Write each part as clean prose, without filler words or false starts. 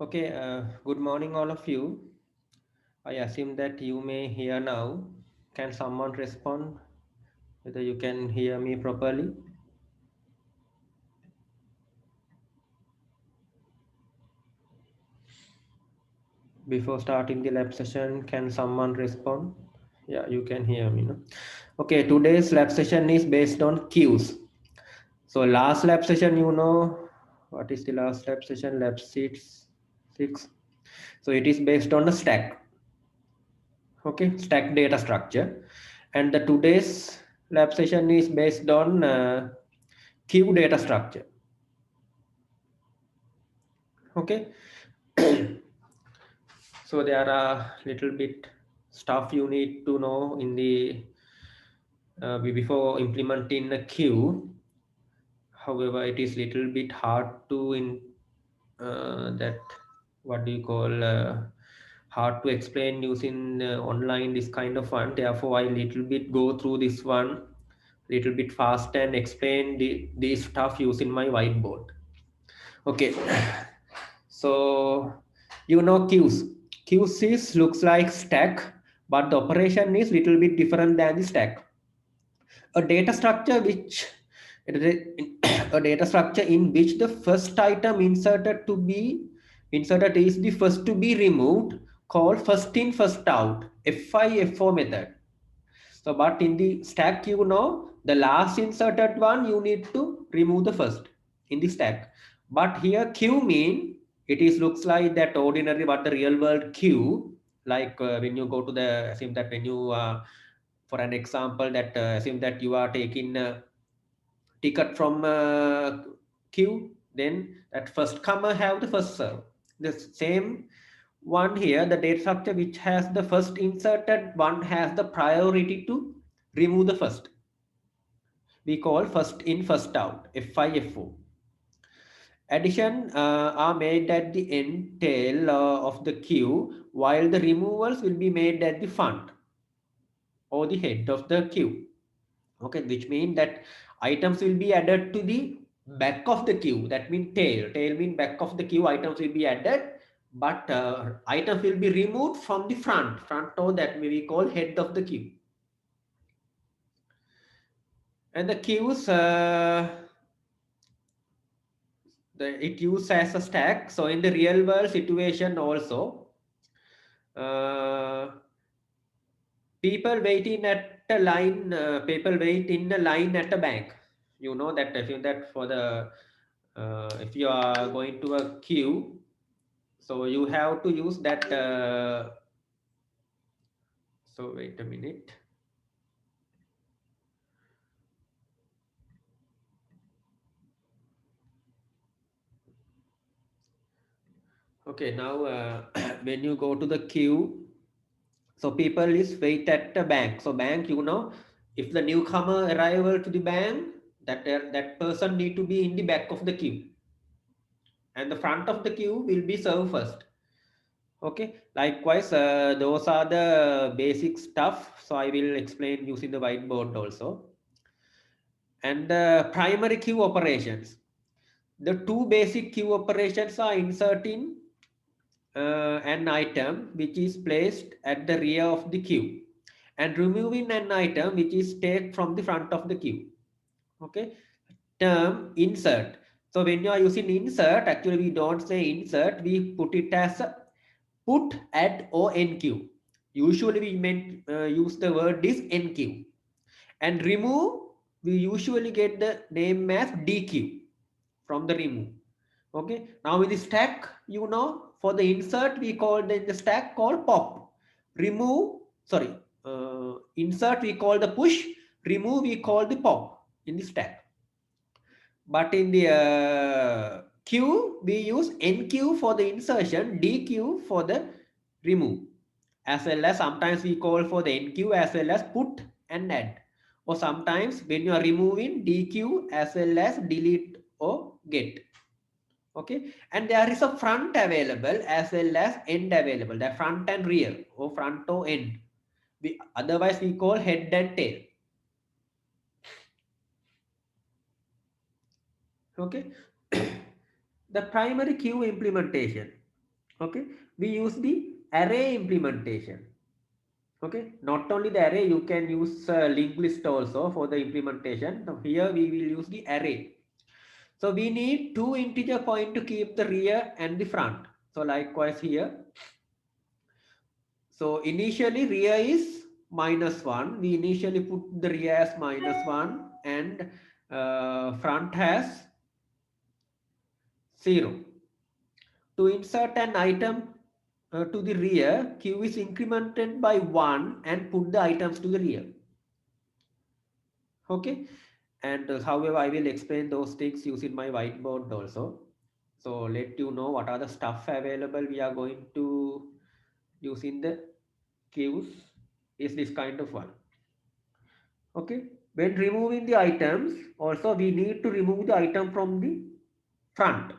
Okay, good morning, all of you. I assume that you may hear now. Can someone respond whether you can hear me properly? Before starting the lab session, can someone respond? Yeah, you can hear me. No? Okay, today's lab session is based on queues. So last lab session, what is the last lab session? Lab 6. So it is based on a stack. Okay, stack data structure. And the today's lab session is based on queue data structure. Okay. So there are little bit stuff you need to know in the before implementing a queue. However, it is little bit hard to in that what do you call hard to explain using online this kind of one. Therefore, I little bit go through this one little bit fast and explain this stuff using my whiteboard. Okay. So queues. Queues is looks like stack, but the operation is little bit different than the stack. A data structure which a data structure in which the first item inserted is the first to be removed, called first in first out, FIFO method. So but in the stack, the last inserted one you need to remove the first in the stack. But here queue mean it is looks like that ordinary what the real world queue, like when you go to the assume that when you for an example that assume that you are taking ticket from queue, then that first comer have the first serve. The same one here, the data structure which has the first inserted one has the priority to remove the first. We call first in first out, FIFO. Addition are made at the end tail of the queue, while the removals will be made at the front or the head of the queue. Okay, which means that items will be added to the back of the queue. That means tail means back of the queue, items will be added, but items will be removed from the front or that we call head of the queue. And the queues it used as a stack. So in the real world situation also, uh, people wait in a line at a bank. You know that if you that for the if you are going to a queue, so you have to use that so wait a minute. Okay, now when you go to the queue, so people is wait at the bank. So bank, if the newcomer arrival to the bank, that person need to be in the back of the queue, and the front of the queue will be served first. Okay, likewise, those are the basic stuff. So I will explain using the whiteboard also. And the primary queue operations. The two basic queue operations are inserting an item which is placed at the rear of the queue and removing an item which is taken from the front of the queue. Okay, term insert. So when you are using insert, actually we don't say insert, we put it as a put, add, or enqueue. Usually we meant use the word is enqueue. And remove, we usually get the name as dequeue from the remove. Okay, now with the stack, for the insert we call the stack called pop. Remove, sorry, insert we call the push, remove we call the pop in the stack. But in the queue, we use enqueue for the insertion, dequeue for the remove. As well as sometimes we call for the enqueue as well as put and add. Or sometimes when you are removing, dequeue as well as delete or get. Okay, and there is a front available as well as end available, the front and rear or front or end. Otherwise we call head and tail. Okay. The primary queue implementation. Okay, we use the array implementation. Okay, not only the array, you can use linked list also for the implementation. Now here we will use the array. So we need two integer point to keep the rear and the front. So likewise here. So initially rear is -1. We initially put the rear as -1 and front has 0. To insert an item to the rear, queue is incremented by 1 and put the items to the rear. Okay, and however I will explain those things using my whiteboard also. So let you know what are the stuff available we are going to use in the queues is this kind of one. Okay, when removing the items also we need to remove the item from the front.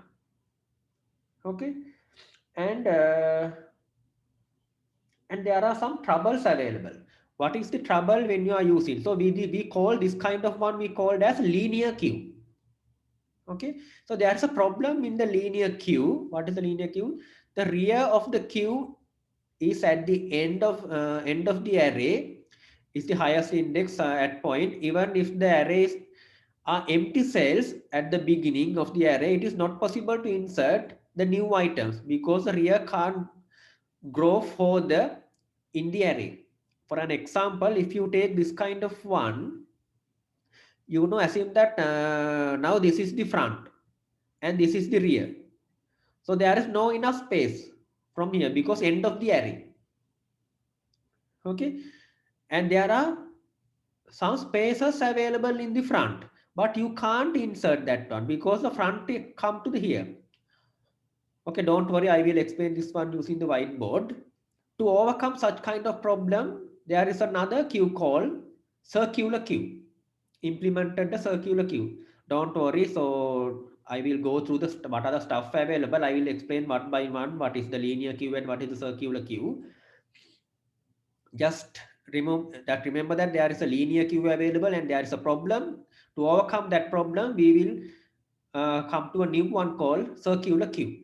Okay, and there are some troubles available. What is the trouble when you are using? So we call this kind of one we called as linear queue. Okay, so there's a problem in the linear queue. What is the linear queue? The rear of the queue is at the end of the array is the highest index at point. Even if the arrays are empty cells at the beginning of the array, it is not possible to insert the new items because the rear can't grow further in the array. For an example, if you take this kind of one, you know, assume that now this is the front and this is the rear. So there is no enough space from here because end of the array. Okay, and there are some spaces available in the front, but you can't insert that one because the front come to the here. Okay, don't worry, I will explain this one using the whiteboard. To overcome such kind of problem, there is another queue called circular queue. Implemented the circular queue. Don't worry, so I will go through the what are the stuff available. I will explain one by one what is the linear queue and what is the circular queue. Just remember that there is a linear queue available and there is a problem. To overcome that problem, we will come to a new one called circular queue.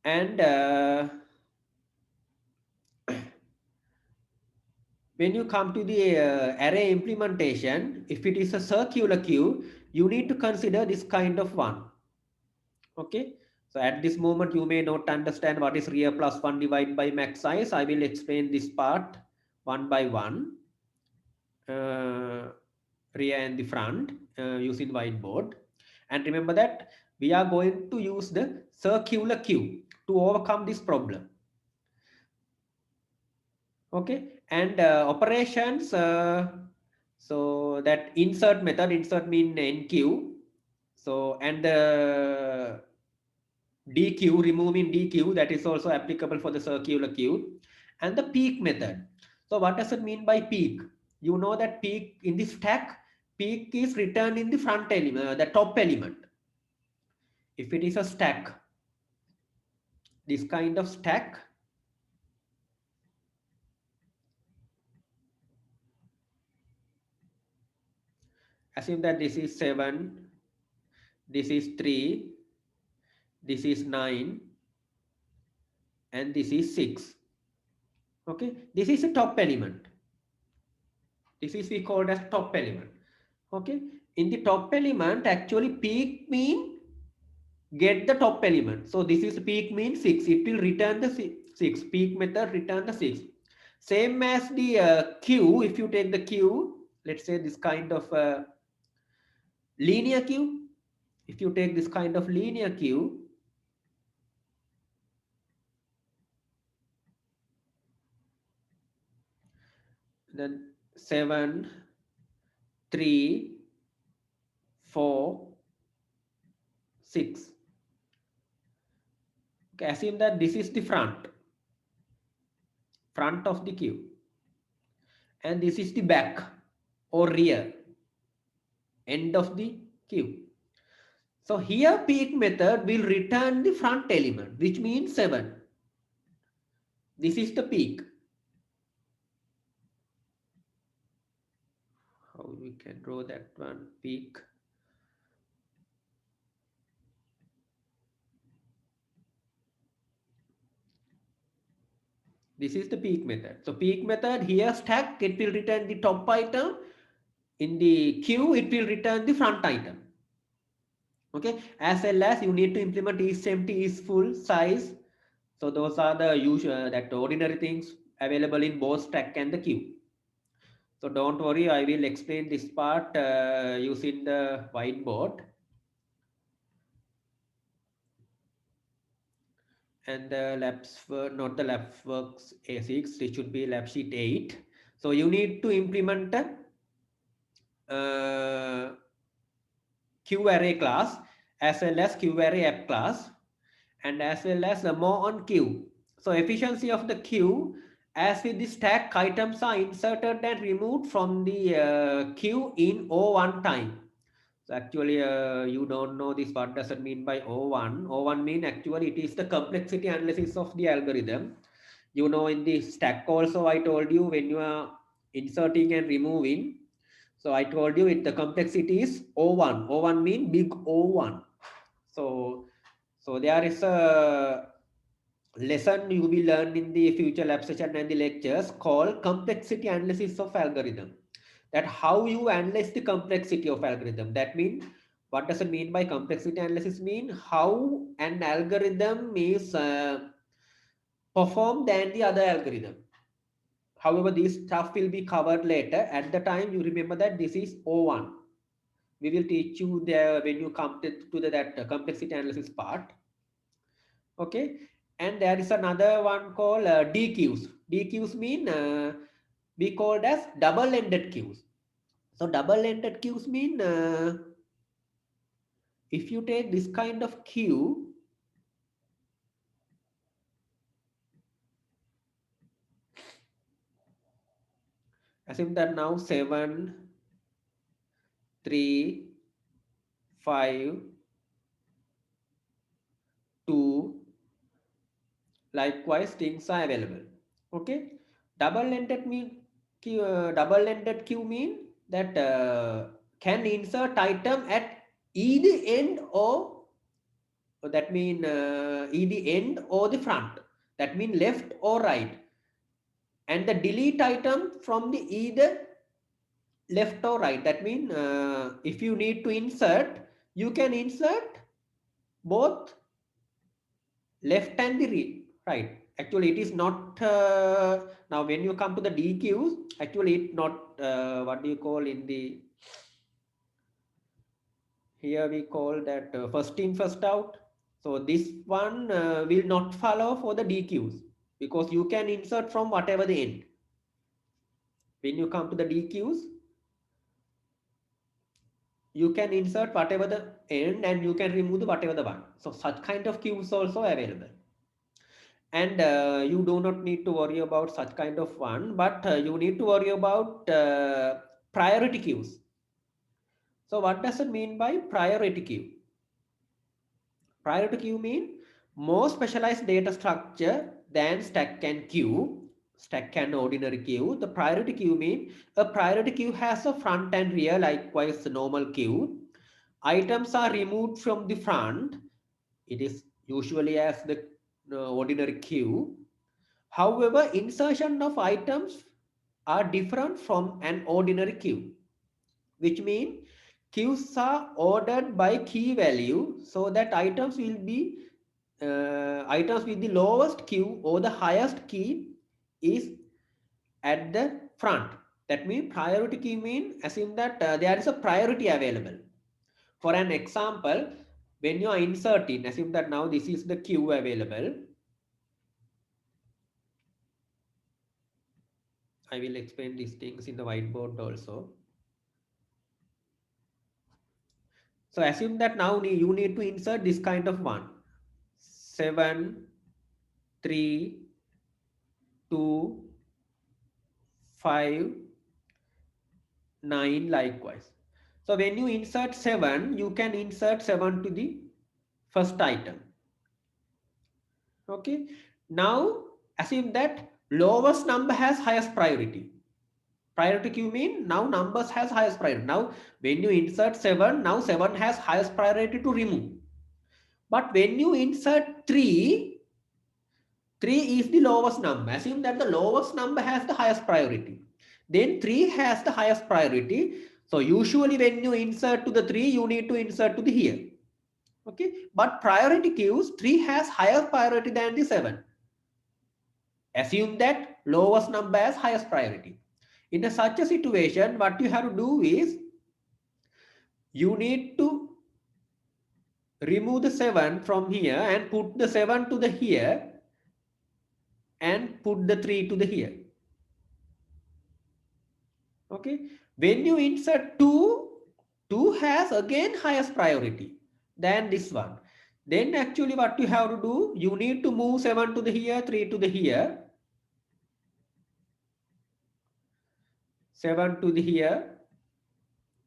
And when you come to the array implementation, if it is a circular queue, you need to consider this kind of one. Okay, so at this moment you may not understand what is rear plus 1 divided by max size. I will explain this part one by one. Rear and the front using whiteboard. And remember that we are going to use the circular queue to overcome this problem. Okay, and operations, so that insert mean enqueue. So and the dequeue, removing dequeue, that is also applicable for the circular queue. And the peak method. So what does it mean by peak? You know that peak in the stack, peak is returned in the front element, the top element. If it is a stack, this kind of stack, assume that this is 7, this is 3, this is 9, and this is 6. Okay, this is a top element. This is we called as top element. Okay, in the top element, actually peak mean get the top element. So this is peak means 6. It will return the 6. Peak method return the 6. Same as the queue. If you take the queue, let's say this kind of linear queue. If you take this kind of linear queue, then 7, 3, 4, 6. Okay, assume that this is the front of the queue, and this is the back or rear end of the queue. So here peak method will return the front element, which means 7. This is the peak. How we can draw that one? Peak. This is the peak method. So peak method here stack, it will return the top item. In the queue, it will return the front item. Okay, as well as you need to implement is empty, is full, size. So those are the usual that ordinary things available in both stack and the queue. So don't worry, I will explain this part using the whiteboard. And the labs were not the LabsWorks A6, it should be lab sheet 8. So you need to implement a QArray class as well as QArray app class and as well as the more on queue. So efficiency of the queue, as with the stack, items are inserted and removed from the queue in O1 time. So actually, you don't know this. What does it mean by O1? O1 mean actually it is the complexity analysis of the algorithm. You know, in the stack also, I told you when you are inserting and removing. So I told you it the complexity is O1. O1 mean big O1. So there is a lesson you will learn in the future lab session and the lectures called complexity analysis of algorithm. That how you analyze the complexity of algorithm. That means what does it mean by complexity analysis? Mean how an algorithm is performed than the other algorithm. However, this stuff will be covered later. At the time, you remember that this is O1. We will teach you there when you come to that complexity analysis part. Okay, and there is another one called DQs. DQs mean we called as double-ended queues. So double-ended queues mean if you take this kind of queue, assume that now 7, 3, 5, 2, likewise things are available. Okay, double-ended mean double-ended queue mean that can insert item at either end or that mean either end or the front. That mean left or right, and the delete item from the either left or right. That mean if you need to insert, you can insert both left and the right. Actually, it is not now when you come to the DQs. Actually, it not what do you call in the here we call that first in first out. So this one will not follow for the DQs because you can insert from whatever the end. When you come to the DQs, you can insert whatever the end and you can remove the whatever the one. So such kind of queues also available. And you do not need to worry about such kind of one, but you need to worry about priority queues. So what does it mean by priority queue? Priority queue mean more specialized data structure than stack and queue. Stack and ordinary queue. The priority queue mean a priority queue has a front and rear, likewise the normal queue. Items are removed from the front. It is usually as the ordinary queue. However, insertion of items are different from an ordinary queue, which means queues are ordered by key value so that items will be items with the lowest queue or the highest key is at the front. That means priority key mean assume that there is a priority available. For an example, when you are inserting, assume that now this is the queue available. I will explain these things in the whiteboard also. So assume that now you need to insert this kind of one. 7, 3, 2, 5, 9 likewise. So when you insert 7, you can insert 7 to the first item. Okay. Now assume that lowest number has highest priority. Priority queue mean now numbers has highest priority. Now when you insert 7, now 7 has highest priority to remove. But when you insert 3, 3 is the lowest number. Assume that the lowest number has the highest priority. Then 3 has the highest priority. So usually when you insert to the 3, you need to insert to the here. Okay, but priority queues 3 has higher priority than the 7. Assume that lowest number has highest priority. In such a situation, what you have to do is you need to remove the 7 from here and put the 7 to the here and put the 3 to the here. Okay, when you insert 2, 2 has again highest priority than this one. Then actually what you have to do, you need to move 7 to the here, 3 to the here, 7 to the here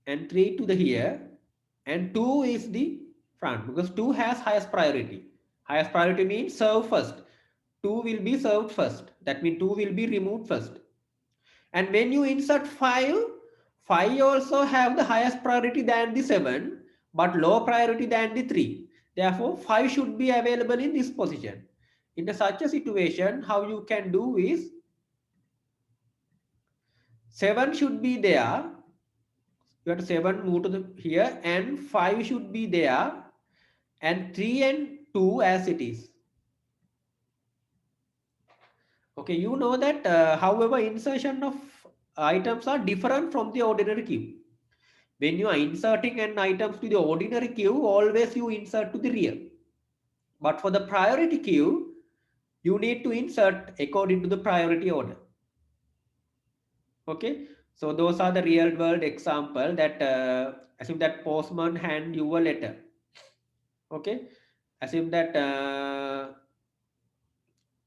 and 3 to the here, and 2 is the front because 2 has highest priority. Highest priority means serve first. 2 will be served first. That means 2 will be removed first. And when you insert 5, 5 also have the highest priority than the 7, but low priority than the 3. Therefore, 5 should be available in this position. In such a situation, how you can do is 7 should be there. You have 7 move to the here and 5 should be there and 3 and 2 as it is. Okay, you know that however insertion of items are different from the ordinary queue. When you are inserting an items to the ordinary queue, always you insert to the rear. But for the priority queue, you need to insert according to the priority order. Okay, so those are the real world example that assume that postman hand you a letter. Okay, assume that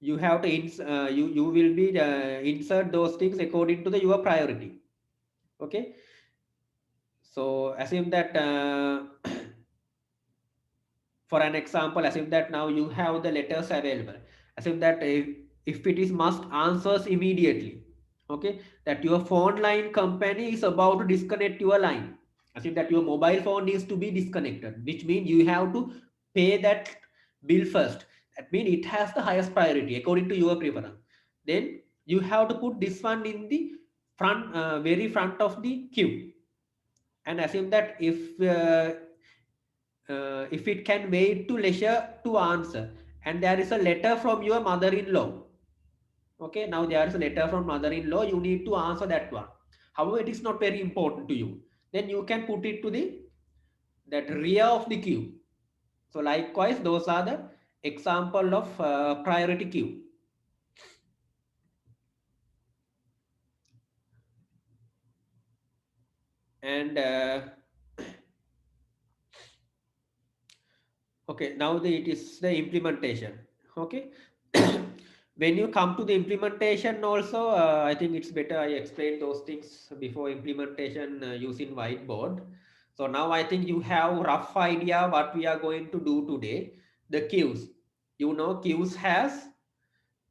you have to you will be insert those things according to the your priority. Okay, so assume that for an example, assume that now you have the letters available. Assume that if it is must answers immediately. Okay, that your phone line company is about to disconnect your line. Assume that your mobile phone needs to be disconnected, which means you have to pay that bill first. That means it has the highest priority according to your preference. Then you have to put this one in the front, very front of the queue, and assume that if it can wait to leisure to answer, and there is a letter from your mother-in-law. Okay, now there is a letter from mother-in-law, you need to answer that one. However, it is not very important to you, then you can put it to the that rear of the queue. So likewise, those are the example of priority queue. And okay, now it is the implementation. Okay, when you come to the implementation also, I think it's better I explain those things before implementation using whiteboard. So now I think you have rough idea what we are going to do today. The queues, you know, queues has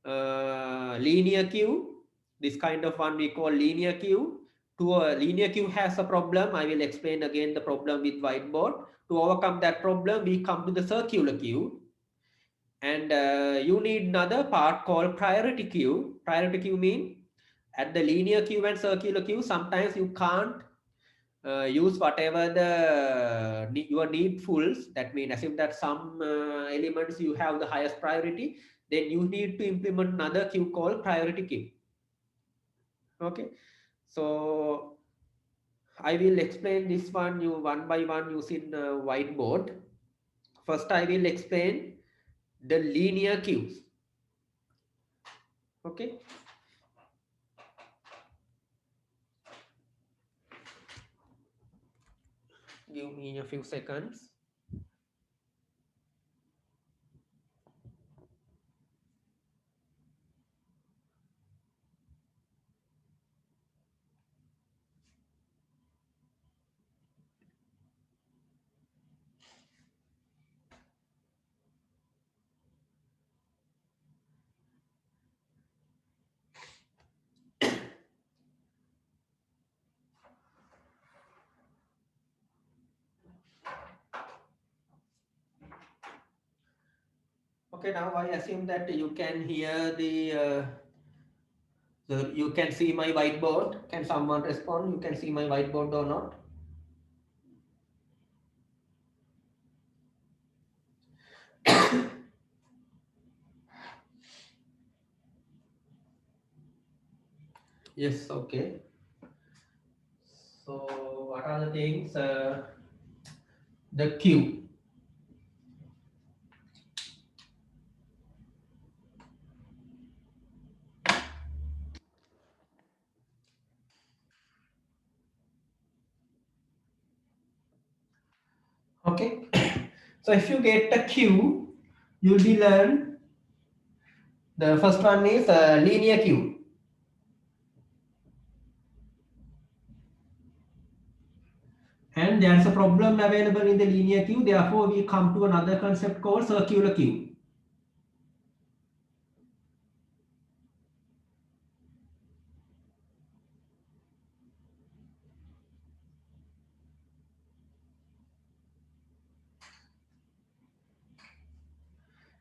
linear queue. This kind of one we call linear queue. To a linear queue has a problem. I will explain again the problem with whiteboard. To overcome that problem, we come to the circular queue. And you need another part called priority queue. Priority queue mean at the linear queue and circular queue, sometimes you can't use whatever the your needfuls. That means assume that some elements you have the highest priority, then you need to implement another queue called priority queue. Okay, so I will explain this one you one by one using whiteboard. First, I will explain the linear queues. Okay, give me a few seconds. Okay, now I assume that you can hear the you can see my whiteboard. Can someone respond? You can see my whiteboard or not? Yes, okay. So what are the things? The queue. Okay. So if you get the queue, you'll be learn. The first one is linear queue. And there's a problem available in the linear queue. Therefore, we come to another concept called circular queue.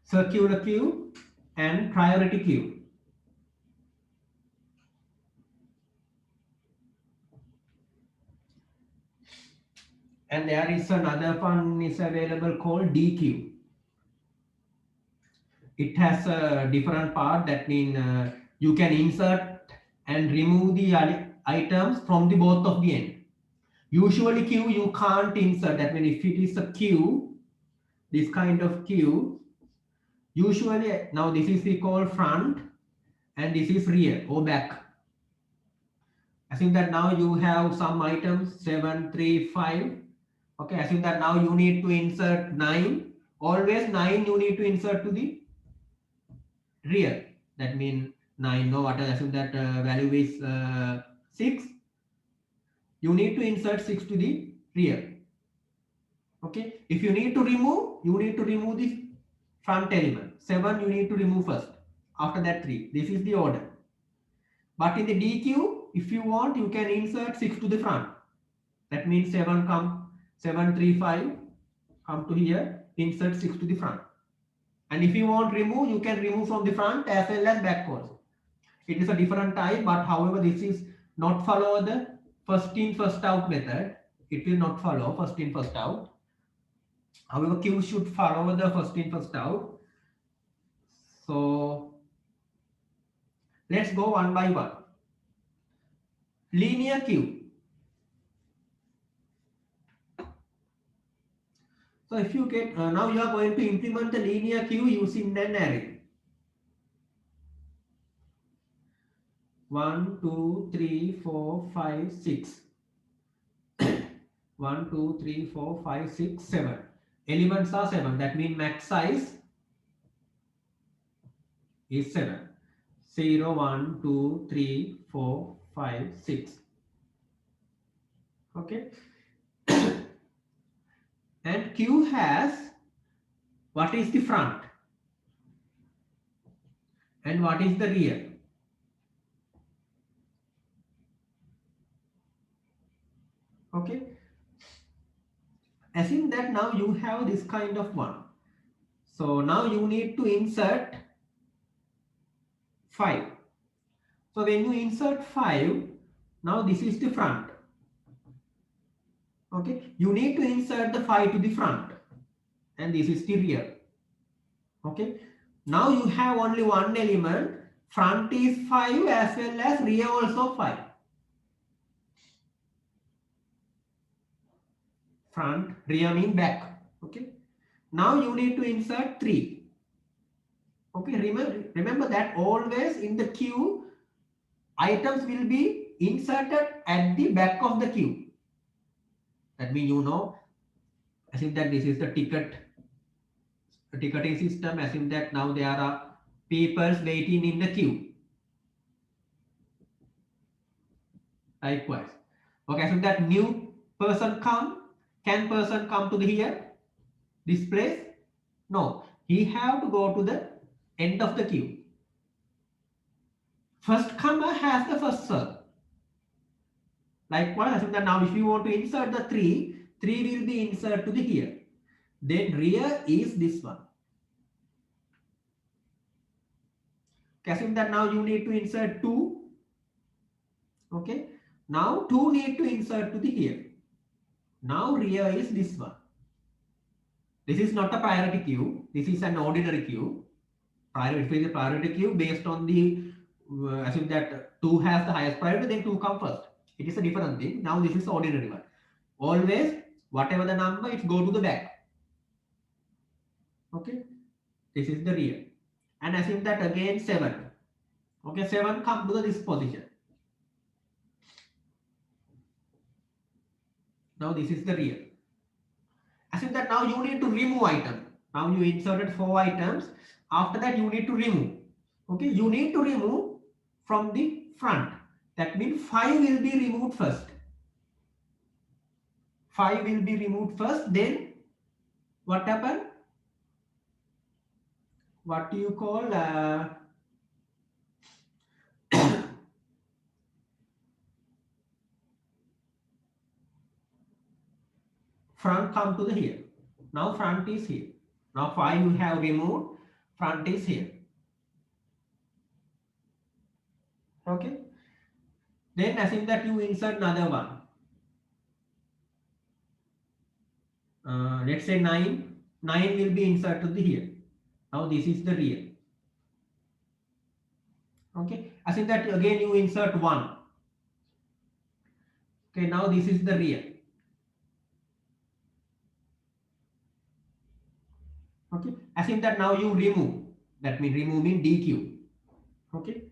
Circular queue and priority queue. And there is another one is available called DQ. It has a different part. That means you can insert and remove the items from the both of the end. Usually queue you can't insert. That means if it is a queue, this kind of queue, usually now this is we call front and this is rear or back. Assume that now you have some items 7, 3, 5. Okay, assume that now you need to insert 9. Always 9 you need to insert to the rear. That means 9. No, what I assume that value is 6. You need to insert 6 to the rear. Okay, if you need to remove, you need to remove the front element. 7 you need to remove first. After that 3. This is the order. But in the DQ, if you want, you can insert 6 to the front. That means 7 come 7, 3, 5 come to here, insert 6 to the front. And if you want remove, you can remove from the front as well as backwards. It is a different type, but however, this is not follow the first in first out method. It will not follow first in first out. However, queue should follow the first in first out. So let's go one by one. Linear queue. So if you get now you are going to implement the linear queue using an array. 1, 2, 3, 4, 5, 6. 1, 2, 3, 4, 5, 6, 7. Elements are 7. That means max size is 7. 0, 1, 2, 3, 4, 5, 6. Okay. And queue has what is the front and what is the rear. Okay. Assume that now you have this kind of one. So now you need to insert 5. So when you insert 5, now this is the front. Okay, you need to insert the 5 to the front and this is the rear. Okay, now you have only one element. Front is 5 as well as rear also 5. Front, rear mean back. Okay, now you need to insert 3. Okay, remember that always in the queue, items will be inserted at the back of the queue. That means you know, assume that this is the ticketing system. Assume that now there are people waiting in the queue. Likewise. Okay, assume that new person come. Can person come to the here? This place? No. He have to go to the end of the queue. First comer has the first serve. Likewise, assume that now if you want to insert the 3, 3 will be inserted to the here. Then rear is this one. Assume that now you need to insert 2. Okay. Now 2 need to insert to the here. Now rear is this one. This is not a priority queue. This is an ordinary queue. If it is a priority queue based on the assume that 2 has the highest priority, then 2 come first. It is a different thing. Now this is the ordinary one. Always whatever the number, it go to the back. Okay. This is the rear. And assume that again 7. Okay, 7 come to this position. Now this is the rear. Assume that now you need to remove item. Now you inserted 4 items. After that you need to remove. Okay, you need to remove from the front. That means 5 will be removed first. 5 will be removed first. Then what happened? What do you call front come to the here. Now front is here. Now 5 you have removed. Front is here. Okay. Then assume that you insert another one. Let's say 9. 9 will be inserted to here. Now this is the rear. Okay. Assume that again you insert 1. Okay. Now this is the rear. Okay. Assume that now you remove. That means removing DQ. Okay.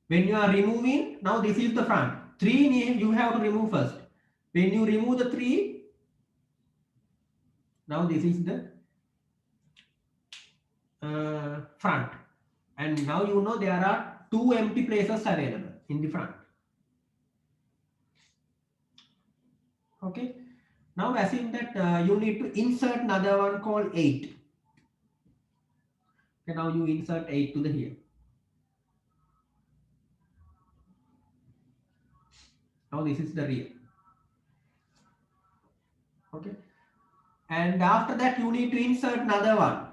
When you are removing, now this is the front. 3 you have to remove first. When you remove the 3, now this is the front. And now you know there are 2 empty places available in the front. Okay. Now assume that you need to insert another one called 8. Okay, now you insert 8 to the here. Now this is the rear. Okay. And after that you need to insert another one.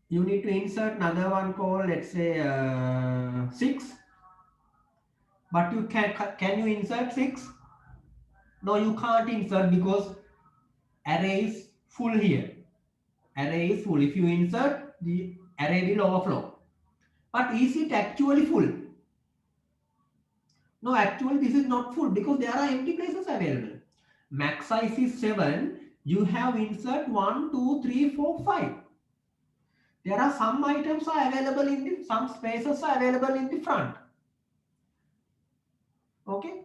You need to insert another one called, let's say 6. But you can you insert 6? No, you can't insert because array is full here. Array is full. If you insert, the array will overflow. But is it actually full? No, actually this is not full because there are empty places available. Max size is 7. You have insert 1, 2, 3, 4, 5. There are some items are available in the, some spaces are available in the front. Okay.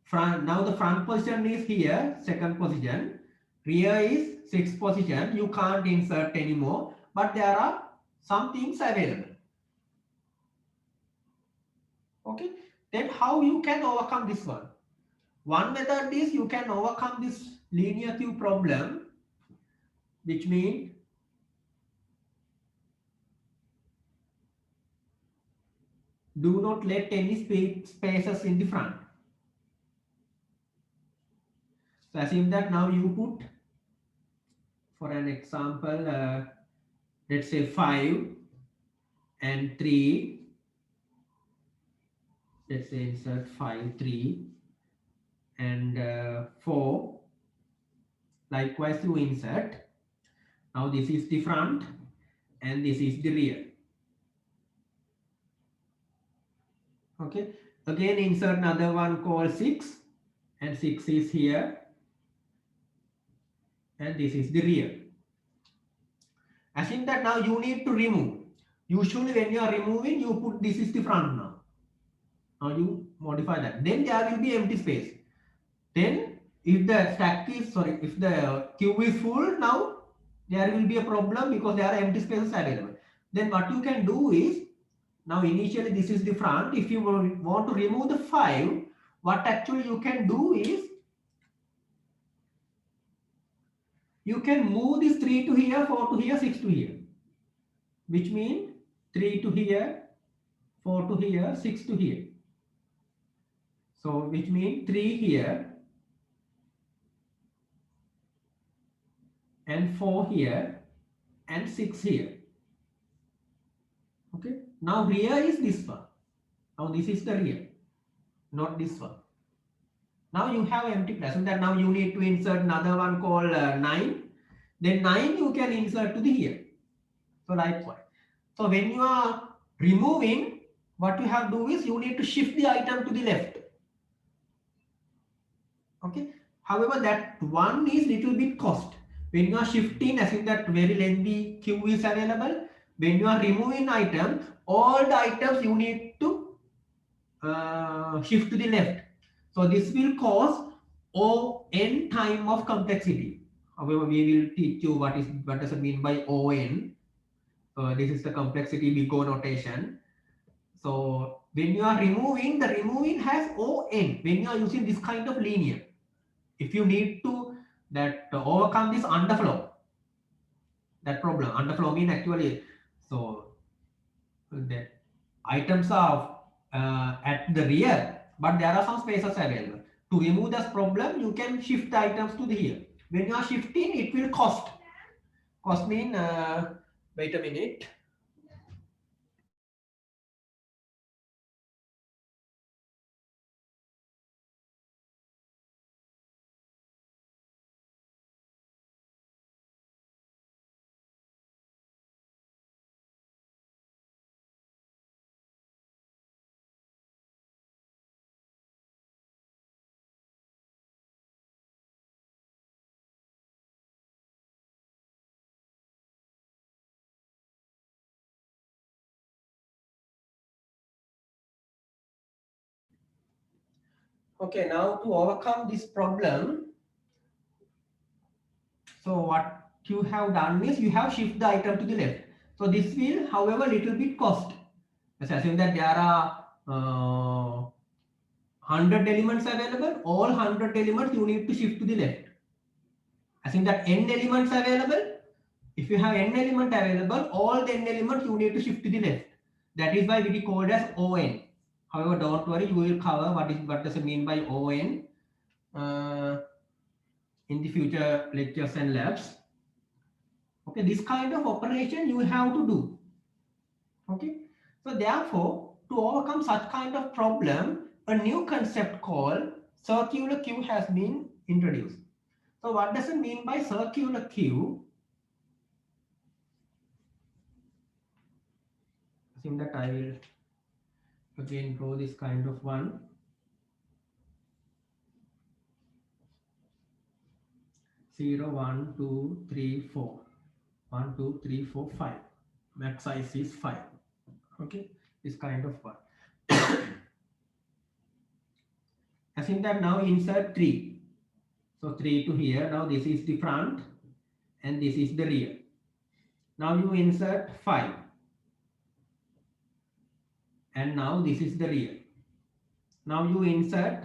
Front, now the front position is here, second position. Rear is 6th position. You can't insert anymore, but there are some things available. Okay. Then how you can overcome this one? One method is you can overcome this linear queue problem, which means do not let any spaces in the front. So assume that now you put, for an example, let's say 5 and 3. Let's say insert 5, 3 and 4. Likewise you insert. Now this is the front and this is the rear. Okay. Again insert another one called 6 and 6 is here and this is the rear. Assume that now you need to remove. Usually when you are removing, you put this is the front now. Now you modify that. Then there will be empty space. Then if the stack is, sorry, if the queue is full, now there will be a problem because there are empty spaces available. Then what you can do is, now initially this is the front. If you want to remove the 5, what actually you can do is, you can move this 3 to here, 4 to here, 6 to here. Which means 3 to here, 4 to here, 6 to here. So which means 3 here and 4 here and 6 here. Okay, now rear is this one. Now this is the rear, not this one. Now you have empty place, and then now you need to insert another one called 9. Then 9 you can insert to the here. So likewise. So when you are removing, what you have to do is you need to shift the item to the left. Okay. However, that one is little bit cost. When you are shifting, assume that very lengthy queue is available. When you are removing item, all the items you need to shift to the left. So this will cause ON time of complexity. However, we will teach you what does it mean by ON. This is the complexity big O notation. So when you are removing, the removing has ON when you are using this kind of linear. If you need to overcome this underflow, that problem, underflow mean actually, so the items are at the rear, but there are some spaces available. To remove this problem, you can shift the items to the here. When you are shifting, it will cost. Cost mean, wait a minute. Okay, now to overcome this problem, so what you have done is you have shift the item to the left. So this will, however, little bit cost. Let's assume that there are 100 elements available. All 100 elements you need to shift to the left. Assume that n elements available. If you have n element available, all the n elements you need to shift to the left. That is why we call it as ON. However, don't worry, we will cover what does it mean by ON in the future lectures and labs. Okay, this kind of operation you have to do. Okay, so therefore, to overcome such kind of problem, a new concept called circular queue has been introduced. So what does it mean by circular queue? Assume that I will again draw this kind of one. 0, 1, 2, 3, 4. 1, 2, 3, 4, 5. Max size is 5. Okay, this kind of one. Assume that now insert 3. So 3 to here. Now this is the front and this is the rear. Now you insert 5. And now this is the rear. Now you insert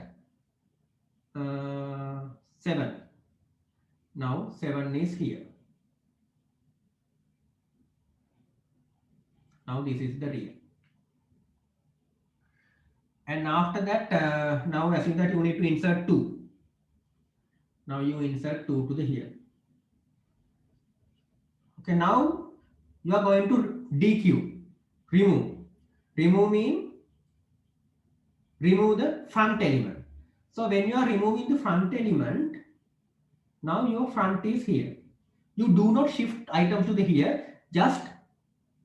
7. Now 7 is here. Now this is the rear. And after that, now assume that you need to insert 2. Now you insert 2 to the here. Okay, now you are going to DQ, remove. Remove mean remove the front element. So when you are removing the front element, now your front is here. You do not shift items to the here, just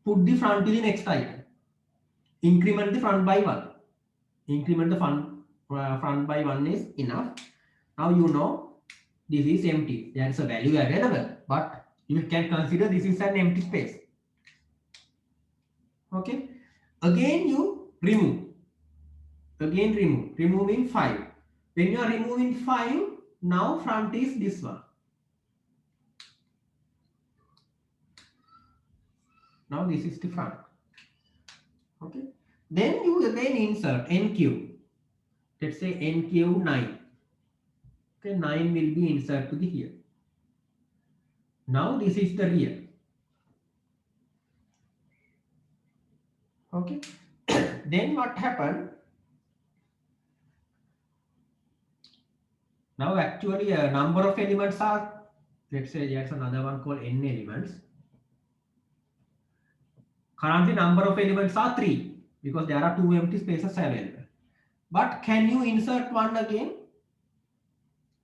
put the front to the next item. Increment the front by 1. Increment the front by 1 is enough. Now you know this is empty. There is a value available, but you can consider this is an empty space. Okay. Again you remove. Again remove. Removing 5. When you are removing 5, now front is this one. Now this is the front. Okay. Then you again insert NQ. Let's say NQ 9. Okay, 9 will be inserted to the here. Now this is the rear. Okay. Then what happened? Now actually a number of elements are, let's say there's another one called n elements. Currently number of elements are 3 because there are 2 empty spaces available. But can you insert one again?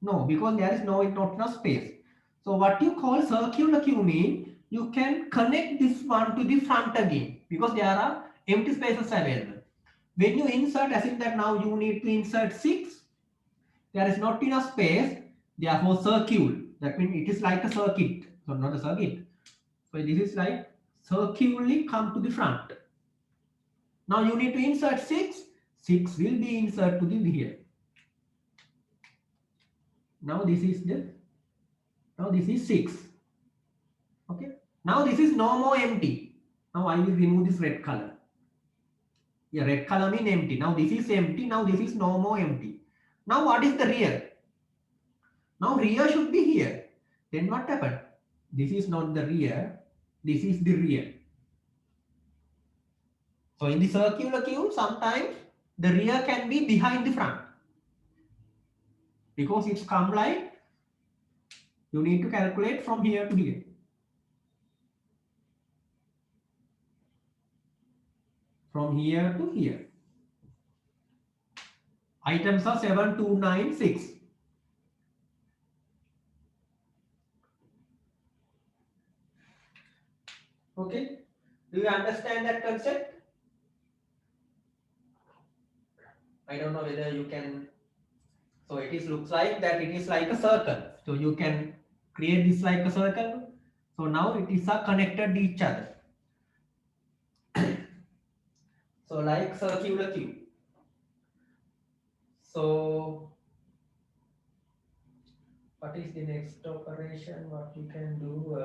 No, because there is not enough space. So what you call circular queue mean you can connect this one to the front again because there are empty spaces available. When you insert, as in that now you need to insert 6, there is not enough space, therefore circle. That means it is like a circuit. So not a circuit. So this is like circularly come to the front. Now you need to insert 6. 6 will be inserted to the here. Now this is 6. Okay. Now this is no more empty. Now I will remove this red color. Yeah, red color mean empty. Now this is empty. Now this is no more empty. Now what is the rear? Now rear should be here. Then what happened? This is not the rear. This is the rear. So in the circular queue, sometimes the rear can be behind the front. Because it's come like, you need to calculate from here to here. From here to here. Items are 7, 2, 9, 6. Okay. Do you understand that concept? I don't know whether you can. So it is looks like that it is like a circle. So you can create this like a circle. So now it is connected to each other. So like circular queue. So what is the next operation? What you can do?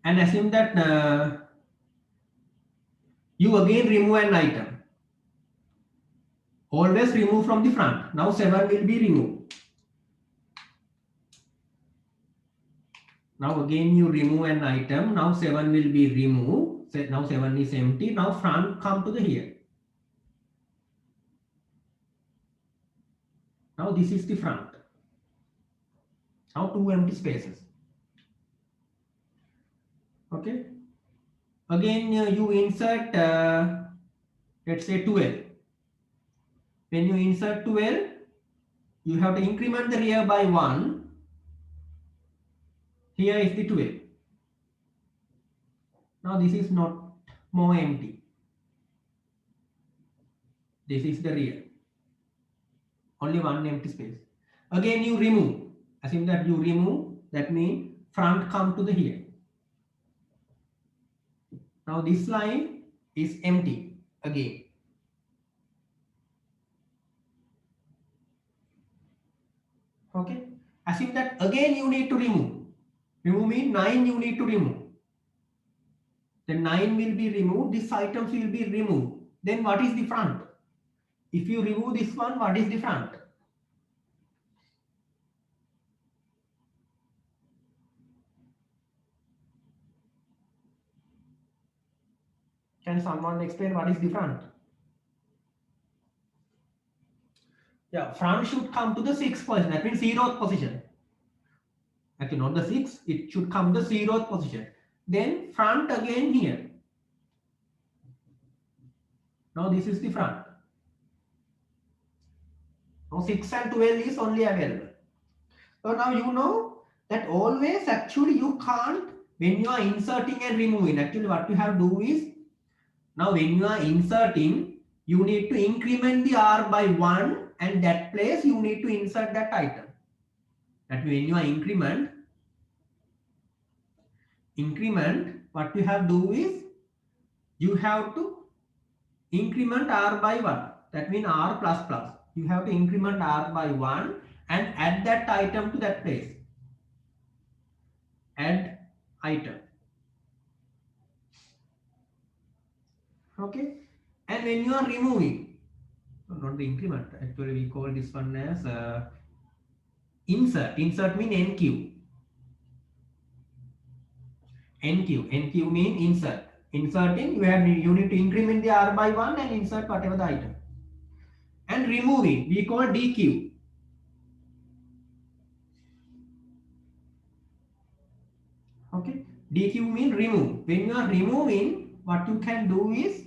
And assume that you again remove an item. Always remove from the front. Now 7 will be removed. Now again you remove an item. Now 7 will be removed. Now 7 is empty. Now front come to the here. Now this is the front. Now 2 empty spaces. Okay. Again you insert let's say 12. When you insert 12, you have to increment the rear by 1. Here is the 12. Now this is not more empty. This is the rear. Only one empty space. Again you remove. Assume that you remove, that means front come to the here. Now this line is empty again. Okay. Assume that again you need to remove. Remove means 9 you need to remove. Then 9 will be removed. These items will be removed. Then what is the front? If you remove this one, what is the front? Can someone explain what is the front? Yeah, front should come to the 6th position. That means 0th position. Actually, not the 6th. It should come to the 0th position. Then front again here. Now this is the front. Now 6 and 12 is only available. So now you know that always actually you can't, when you are inserting and removing, actually what you have to do is, now when you are inserting, you need to increment the R by 1 and that place you need to insert that item. That when you are increment, what you have to do is, you have to increment R by 1. That means R plus plus. You have to increment R by 1 and add that item to that place. Add item. Okay. And when you are removing, not the increment, actually we call this one as insert. Insert means NQ. NQ means insert. Inserting, you need to increment the R by 1 and insert whatever the item. And removing, we call DQ. Okay, DQ mean remove. When you are removing, what you can do is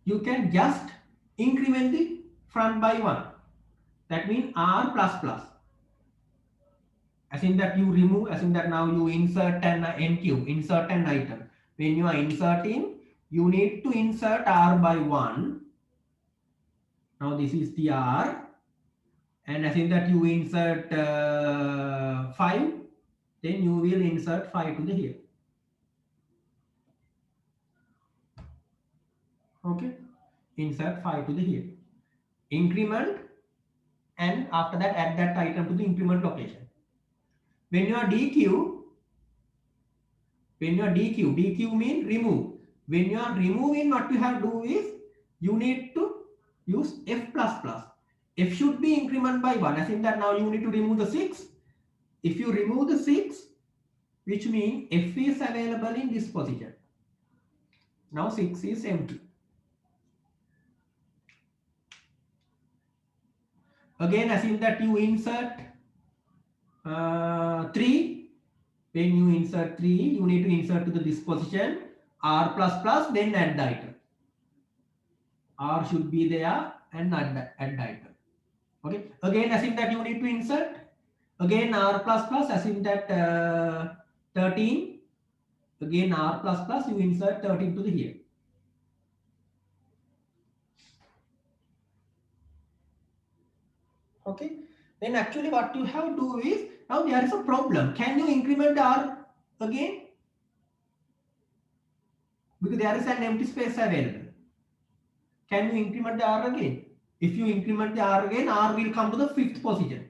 you can just increment the front by 1. That means R plus plus. As in that you remove, as in that now you insert an NQ, insert an item. When you are inserting, you need to insert R by 1. Now this is the R. And as in that you insert 5, then you will insert 5 to the here. Okay, insert 5 to the here. Increment, and after that add that item to the increment location. When you are DQ, DQ means remove. When you are removing, what you have to do is you need to use F plus plus. F should be increment by 1. As in that now you need to remove the 6. If you remove the 6, which means F is available in this position. Now 6 is empty. Again, assume that you insert 3. When you insert 3, you need to insert to the this position R plus plus, then add the item. R should be there and add the item. Okay. Again, assume that you need to insert. Again, R plus plus, assume that 13. Again, R plus plus, you insert 13 to the here. Okay. Then actually what you have to do is, now there is a problem. Can you increment R again? Because there is an empty space available. Can you increment the R again? If you increment the R again, R will come to the 5th position.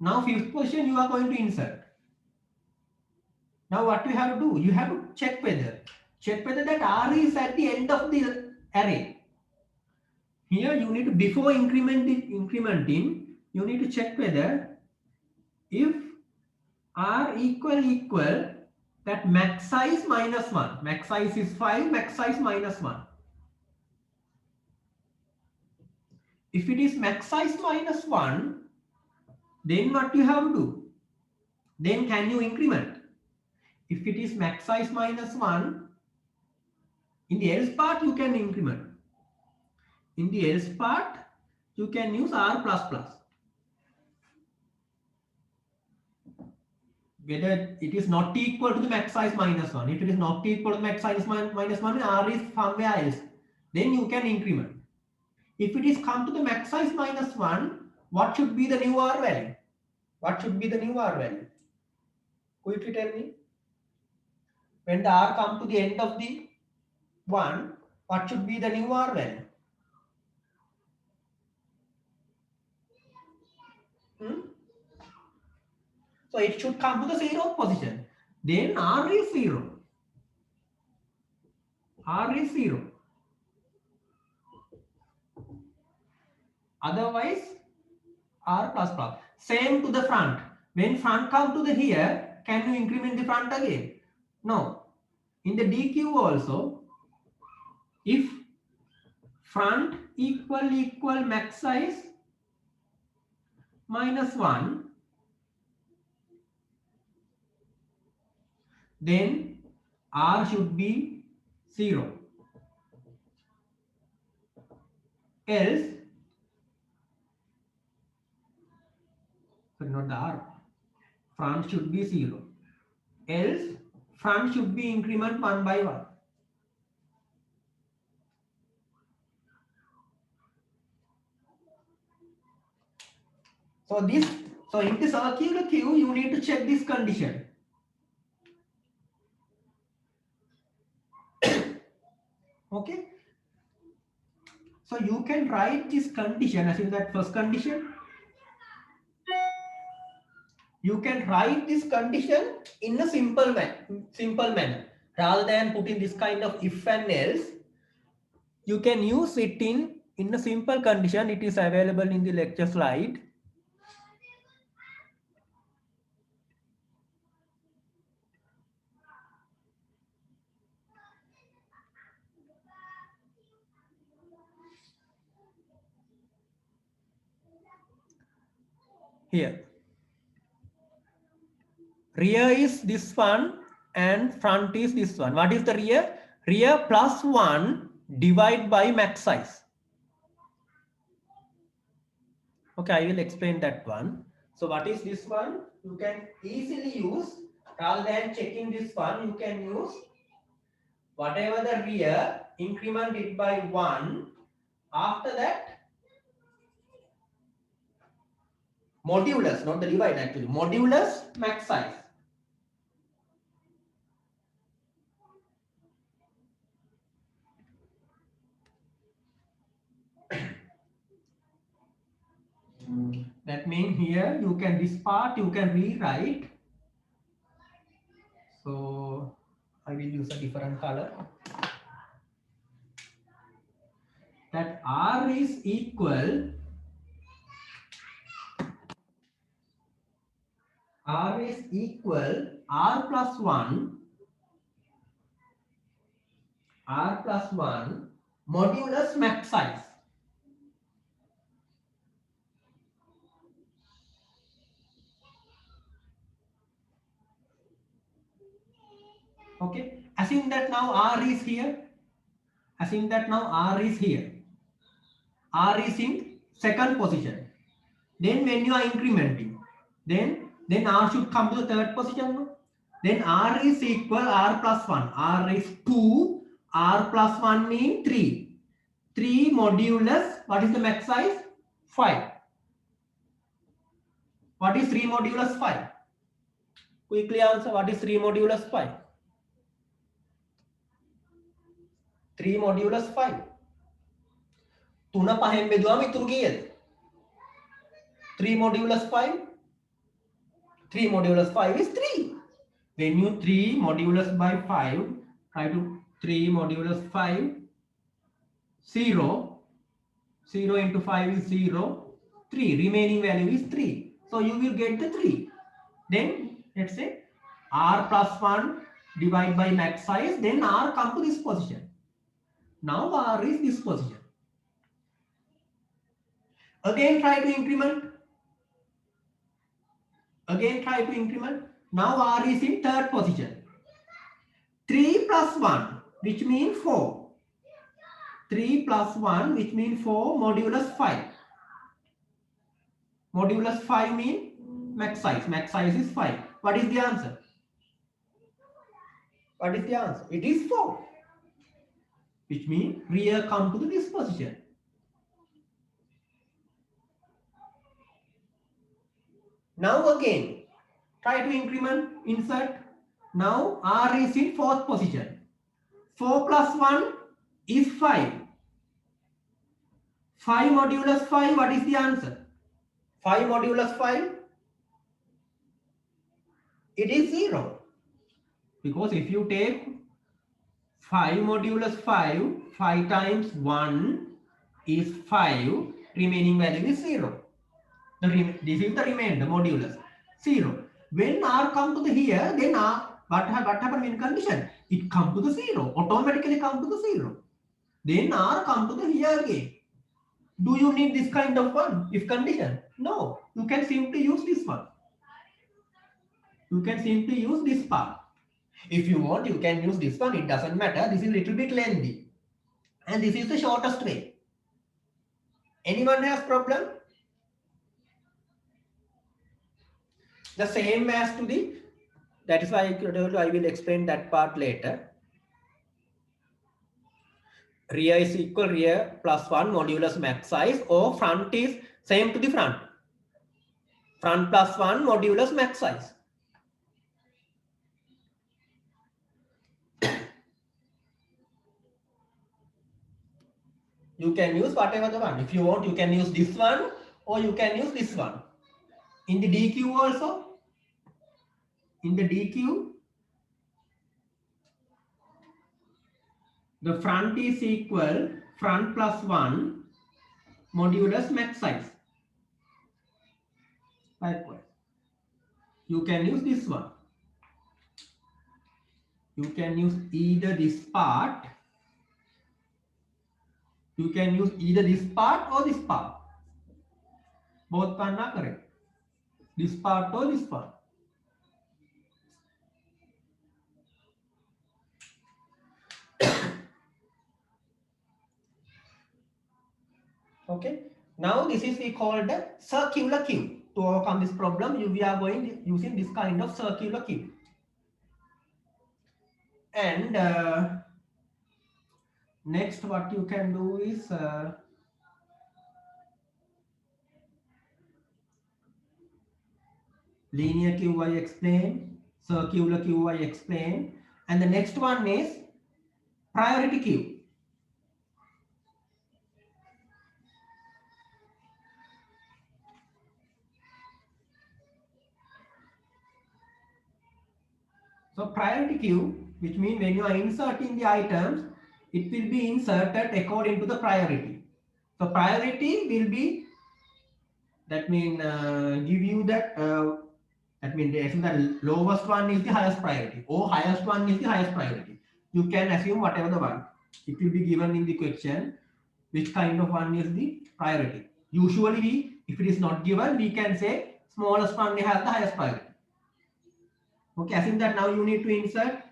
Now 5th position you are going to insert. Now what you have to do? You have to check whether that R is at the end of the array. Here you need to, before incrementing, you need to check whether if R equal that max size minus 1. Max size is 5, max size minus 1. If it is max size minus 1, then what you have to do? Then can you increment? If it is max size minus 1, in the else part you can increment. In the else part, you can use R plus plus. Whether it is not equal to the max size minus 1. If it is not equal to the max size minus 1, R is somewhere else. Then you can increment. If it is come to the max size minus 1, what should be the new R value? What should be the new R value? Quickly tell me. When the R come to the end of the 1, what should be the new R value? So it should come to the 0th position. Then R is 0. R is 0. Otherwise, R plus plus. Same to the front. When front come to the here, can you increment the front again? No. In the DQ also, if front equal max size minus 1, then R should be 0. Else, not the R, front should be 0. Else, front should be increment 1 by 1. So in the circular queue, you need to check this condition. Okay. So you can write this condition as in that first condition. You can write this condition in a simple manner. Rather than putting this kind of if and else, you can use it in a simple condition. It is available in the lecture slide. here. Rear is this one and front is this one. What is the rear? Rear plus 1 divided by max size. Okay, I will explain that one. So what is this one? You can easily use, rather than checking this one, you can use whatever the rear, increment it by 1. After that, modulus, not the divide actually, modulus max size. That means here you can, this part you can rewrite. So I will use a different color. That R is equal, R is equal R plus 1, R plus 1 modulus max size. Okay, assume that now R is here. Assume that now R is here. R is in second position. Then when you are incrementing, then R should come to the third position. Then R is equal R plus 1. R is 2. R plus 1 means 3. 3 modulus, what is the max size? 5. What is 3 modulus 5? Quickly answer, what is 3 modulus 5? 3 modulus 5. 3 පහෙන් බෙදුවාම ඉතුරු කීයද? 3 modulus 5. 3 modulus 5 is 3. When you 3 modulus by 5, try to 3 modulus 5, 0. 0 into 5 is 0. 3. Remaining value is 3. So you will get the 3. Then let's say R plus 1 divided by max size. Then R come to this position. Now R is this position. Again try to increment. Again try to increment. Now R is in third position. 3 plus 1, which means 4. 3 plus 1, which means 4 modulus 5. Modulus 5 means max size. Max size is 5. What is the answer? What is the answer? It is 4. Which means rear come to this position. Now again, try to increment, insert. Now R is in fourth position. 4 plus 1 is 5. 5 modulus 5, what is the answer? 5 modulus 5, it is 0. Because if you take 5 modulus 5, 5 times 1 is 5, remaining value is 0. This is the remainder modulus 0. When R come to the here, then R, what happened in condition? It come to the 0, automatically come to the 0. Then R come to the here again. Do you need this kind of one if condition? No, you can simply use this one. You can simply use this part. If you want, you can use this one. It doesn't matter. This is a little bit lengthy. And this is the shortest way. Anyone has problem? The same as to the, that is why I will explain that part later. Rear is equal rear plus 1 modulus max size, or front is same to the front. Front plus 1 modulus max size. You can use whatever the one. If you want, you can use this one or you can use this one. In the DQ also, in the DQ, the front is equal front plus 1 modulus max size. Likewise, you can use this one. You can use either this part. You can use either this part or this part. Both are not correct. This part or this part. Okay. Now this is we call the circular queue. To overcome this problem, we are going using this kind of circular queue. And next, what you can do is linear queue I explain, circular queue I explain, and the next one is priority queue. So priority queue, which means when you are inserting the items, it will be inserted according to the priority. So priority will be, that means give you that, that means the lowest one is the highest priority, or highest one is the highest priority. You can assume whatever the one. It will be given in the question which kind of one is the priority. Usually, if it is not given, we can say smallest one has the highest priority. Okay, assume that now you need to insert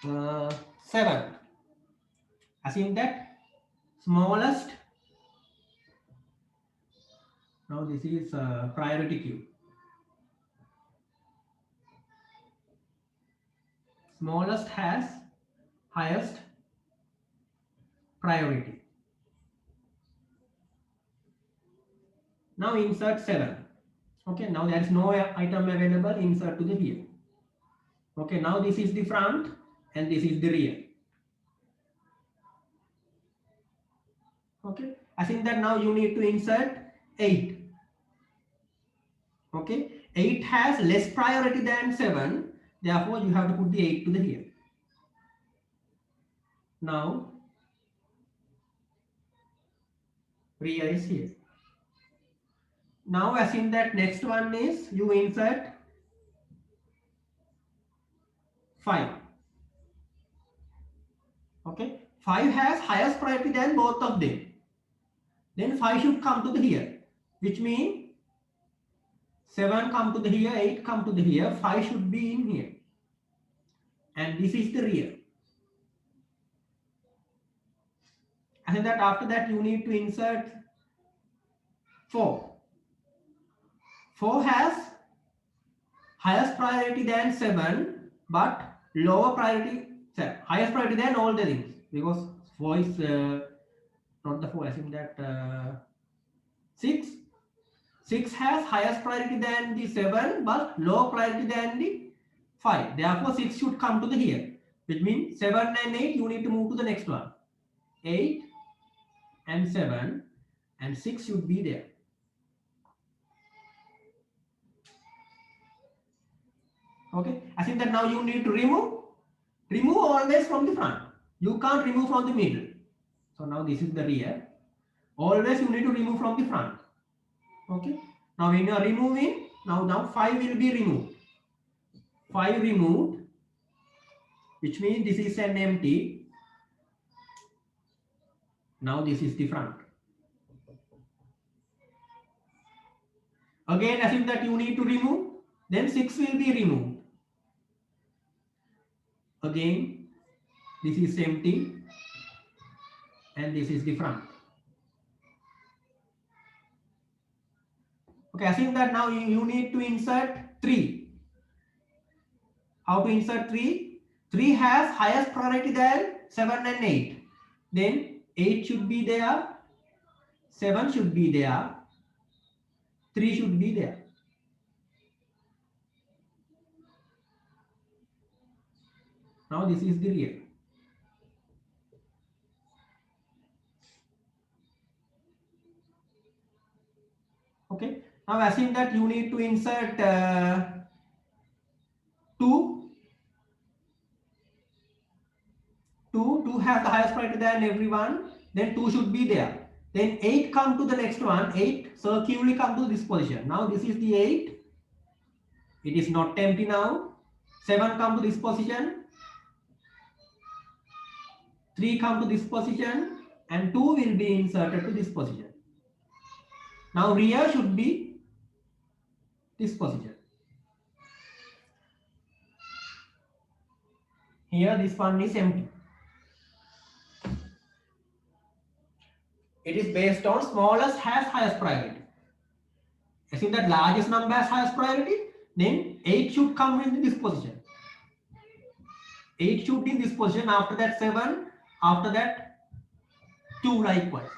7. Assume that smallest, now this is priority queue. Smallest has highest priority. Now insert 7. Okay, now there is no item available, insert to the here. Okay, now this is the front and this is the rear. Okay, I think that now you need to insert 8. Okay, 8 has less priority than 7, therefore you have to put the 8 to the here. Now rear is here. Now assume that next one is you insert 5. Okay, 5 has highest priority than both of them. Then 5 should come to the here, which means 7 come to the here, 8 come to the here, 5 should be in here. And this is the rear. And that after that you need to insert 4. 4 has highest priority than 7, but lower priority, highest priority than all the things, because 4 is not the 4, I think that 6. 6 has highest priority than the 7, but lower priority than the 5. Therefore, 6 should come to the here, which means 7 and 8, you need to move to the next one. 8 and 7 and 6 should be there. Okay, I think that now you need to remove always from the front. You can't remove from the middle. So now this is the rear. Always you need to remove from the front. Okay, now when you are removing, now 5 will be removed. 5 removed, which means this is an empty. Now this is the front. Again, assume that you need to remove, then 6 will be removed. Again, this is empty and this is the front. Okay, assume that now you need to insert 3. How to insert 3? 3 has highest priority than 7 and 8. Then 8 should be there, 7 should be there, 3 should be there. Now this is the rear. Okay, now assume that you need to insert 2. 2 has the highest priority than everyone, then 2 should be there. Then 8 come to the next one, 8 circularly come to this position. Now this is the 8. It is not empty now. 7 come to this position. 3 come to this position and 2 will be inserted to this position. Now rear should be this position. Here this one is empty. It is based on smallest has highest priority. Assume that largest number has highest priority, then 8 should come in this position. 8 should be in this position, after that 7, after that 2 likewise.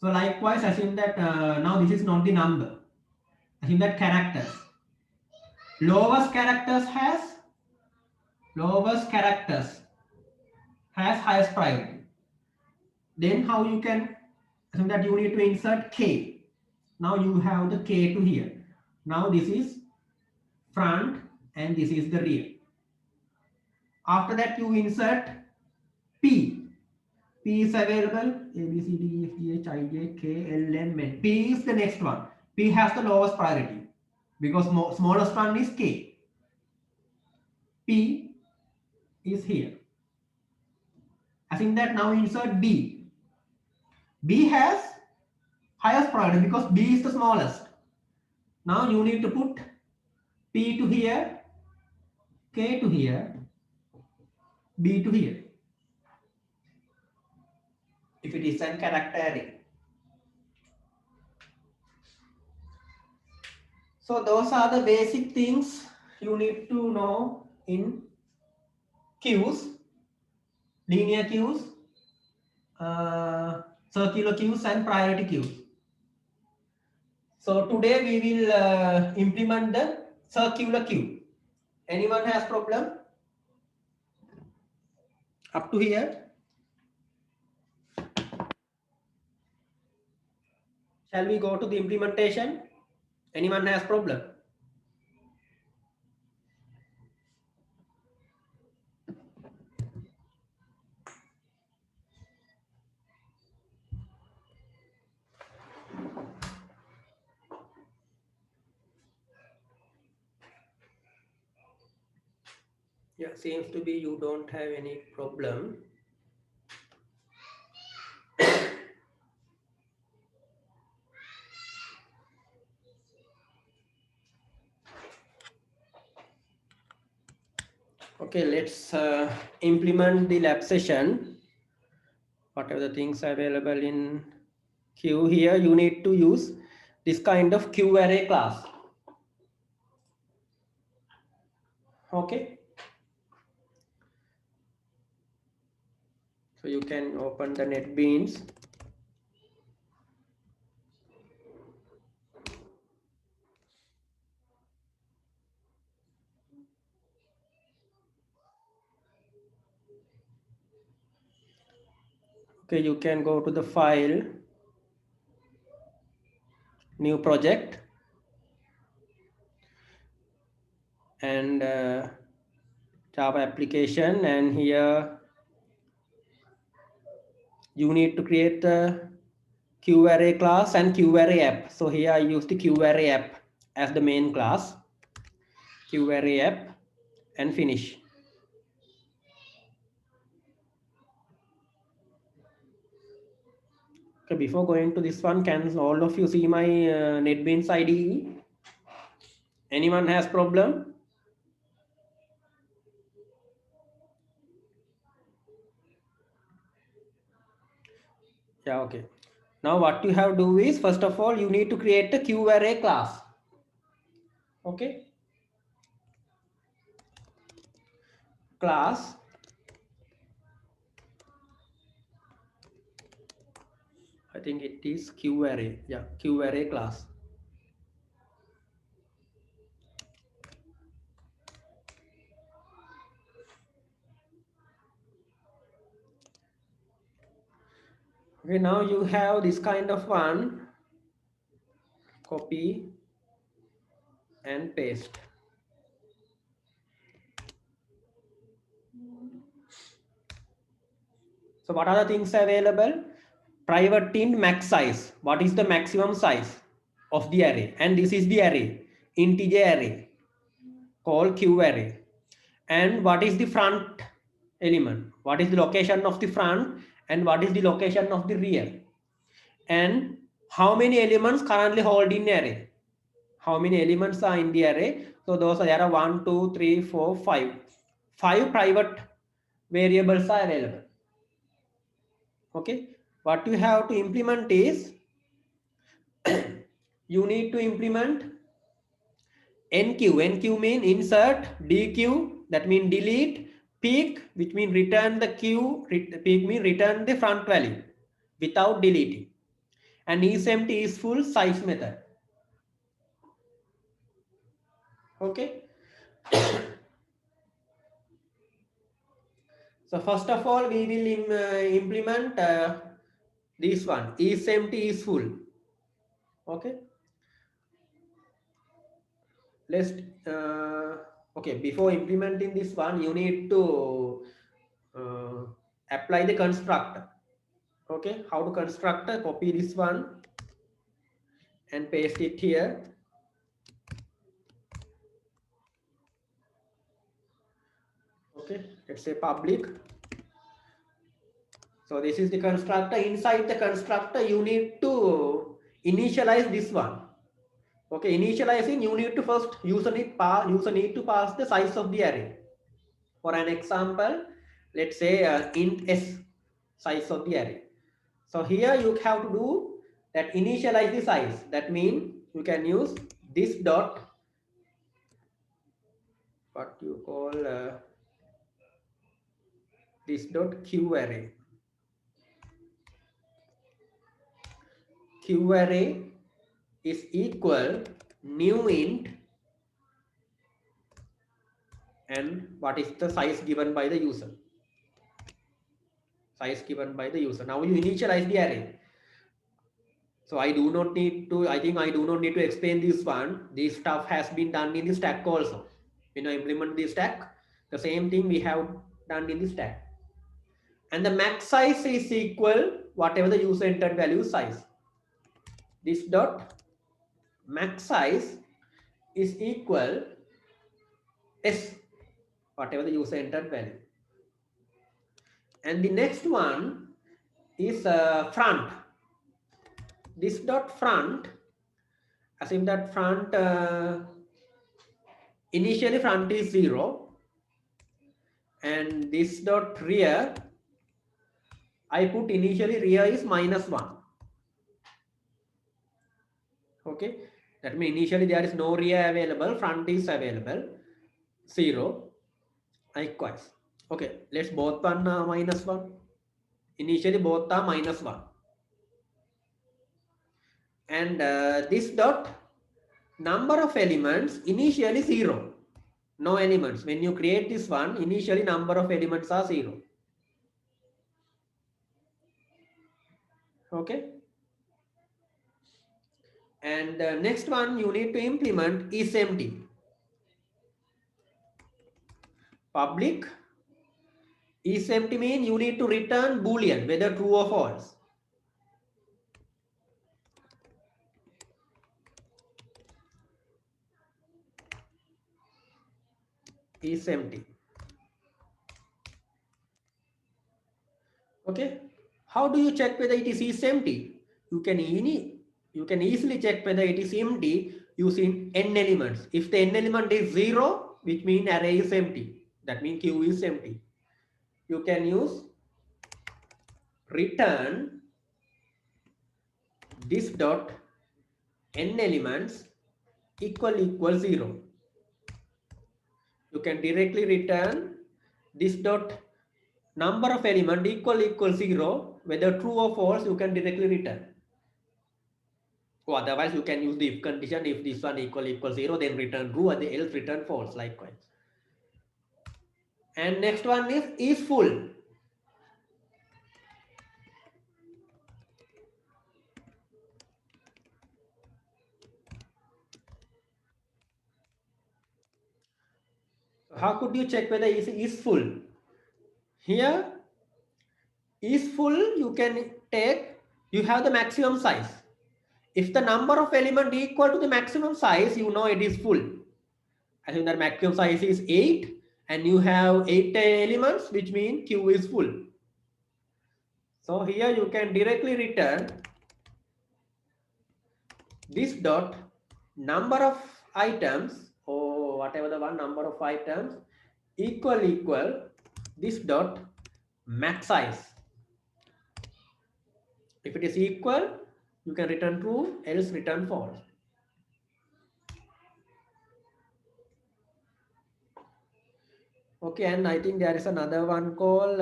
So likewise, assume that now this is not the number. Assume that characters. Lowest characters has highest priority. Then how you can assume that you need to insert k. Now you have the k to here. Now this is front and this is the rear. After that you insert p. P is available. A, B, C, D, E, F, G, H, I, J, K, L, M, N. P is the next one. P has the lowest priority because smallest one is K. P is here. I think that now insert B. B has highest priority because B is the smallest. Now you need to put P to here, K to here, B to here. If it is a character array. So those are the basic things you need to know in queues, linear queues, circular queues and priority queues. So today we will implement the circular queue. Anyone has problem? Up to here? Shall we go to the implementation? Anyone has problem? Yeah, seems to be you don't have any problem. Okay, let's implement the lab session. Whatever the things available in queue here, you need to use this kind of queue array class. Okay. So you can open the NetBeans. Okay, you can go to the file, new project, and Java application, and here you need to create the QArray class and QArray app. So here I use the QArray app as the main class, QArray app, and finish. Okay, before going to this one, can all of you see my NetBeans IDE? Anyone has problem? Yeah, okay. Now what you have to do is, first of all, you need to create a QArray class. Okay. Class. I think it is QArray. Yeah, QArray class. Okay, now you have this kind of one. Copy and paste. So what are the things available? Private int max size. What is the maximum size of the array? And this is the array, integer array called QArray. And what is the front element? What is the location of the front and what is the location of the rear? And how many elements currently hold in array? How many elements are in the array? So those are there are 1, 2, 3, 4, 5. 5 private variables are available. Okay. What you have to implement is you need to implement NQ. NQ mean insert, DQ, that mean delete, peek, which mean return the Q, peek mean return the front value without deleting. And isEmpty is full size method. Okay. So first of all, we will implement this one, isEmpty is full. Okay. Let's okay, before implementing this one, you need to apply the constructor. Okay, how to construct? Copy this one and paste it here. Okay, let's say public. So this is the constructor. Inside the constructor, you need to initialize this one. Okay, initializing, you need to first user need to pass the size of the array. For an example, let's say int s, size of the array. So here you have to do that, initialize the size. That means you can use this dot, what you call this dot q array. Q array is equal new int and what is the size given by the user. Size given by the user. Now you initialize the array. So I do not need to, I think I do not need to explain this one. This stuff has been done in the stack also. When I implement the stack, the same thing we have done in the stack. And the max size is equal whatever the user entered value size. This dot max size is equal s, whatever the user entered value. And the next one is front. This dot front, assume that front initially front is 0, and this dot rear, I put initially rear is -1. Okay, that means initially there is no rear available, front is available, 0. Likewise. Okay, let's both one -1. Initially both are -1. And this dot number of elements initially 0. No elements. When you create this one, initially number of elements are 0. Okay. And next one you need to implement isEmpty. Public isEmpty means you need to return Boolean, whether true or false. isEmpty. Okay. How do you check whether it is empty? You can easily check whether it is empty using n elements. If the n element is 0, which means array is empty. That means Q is empty. You can use return this dot n elements equal 0. You can directly return this dot number of element equal 0. Whether true or false, you can directly return. Or otherwise, you can use the if condition. If this one equal 0, then return true, and else return false. Likewise. And next one is full. How could you check whether is full? Here, is full. You can take. You have the maximum size. If the number of element equal to the maximum size, you know it is full. I think that maximum size is 8, and you have 8 elements, which means Q is full. So here you can directly return this dot number of items or whatever the one number of items equal this dot max size. If it is equal, you can return true, else return false. Okay, and I think there is another one called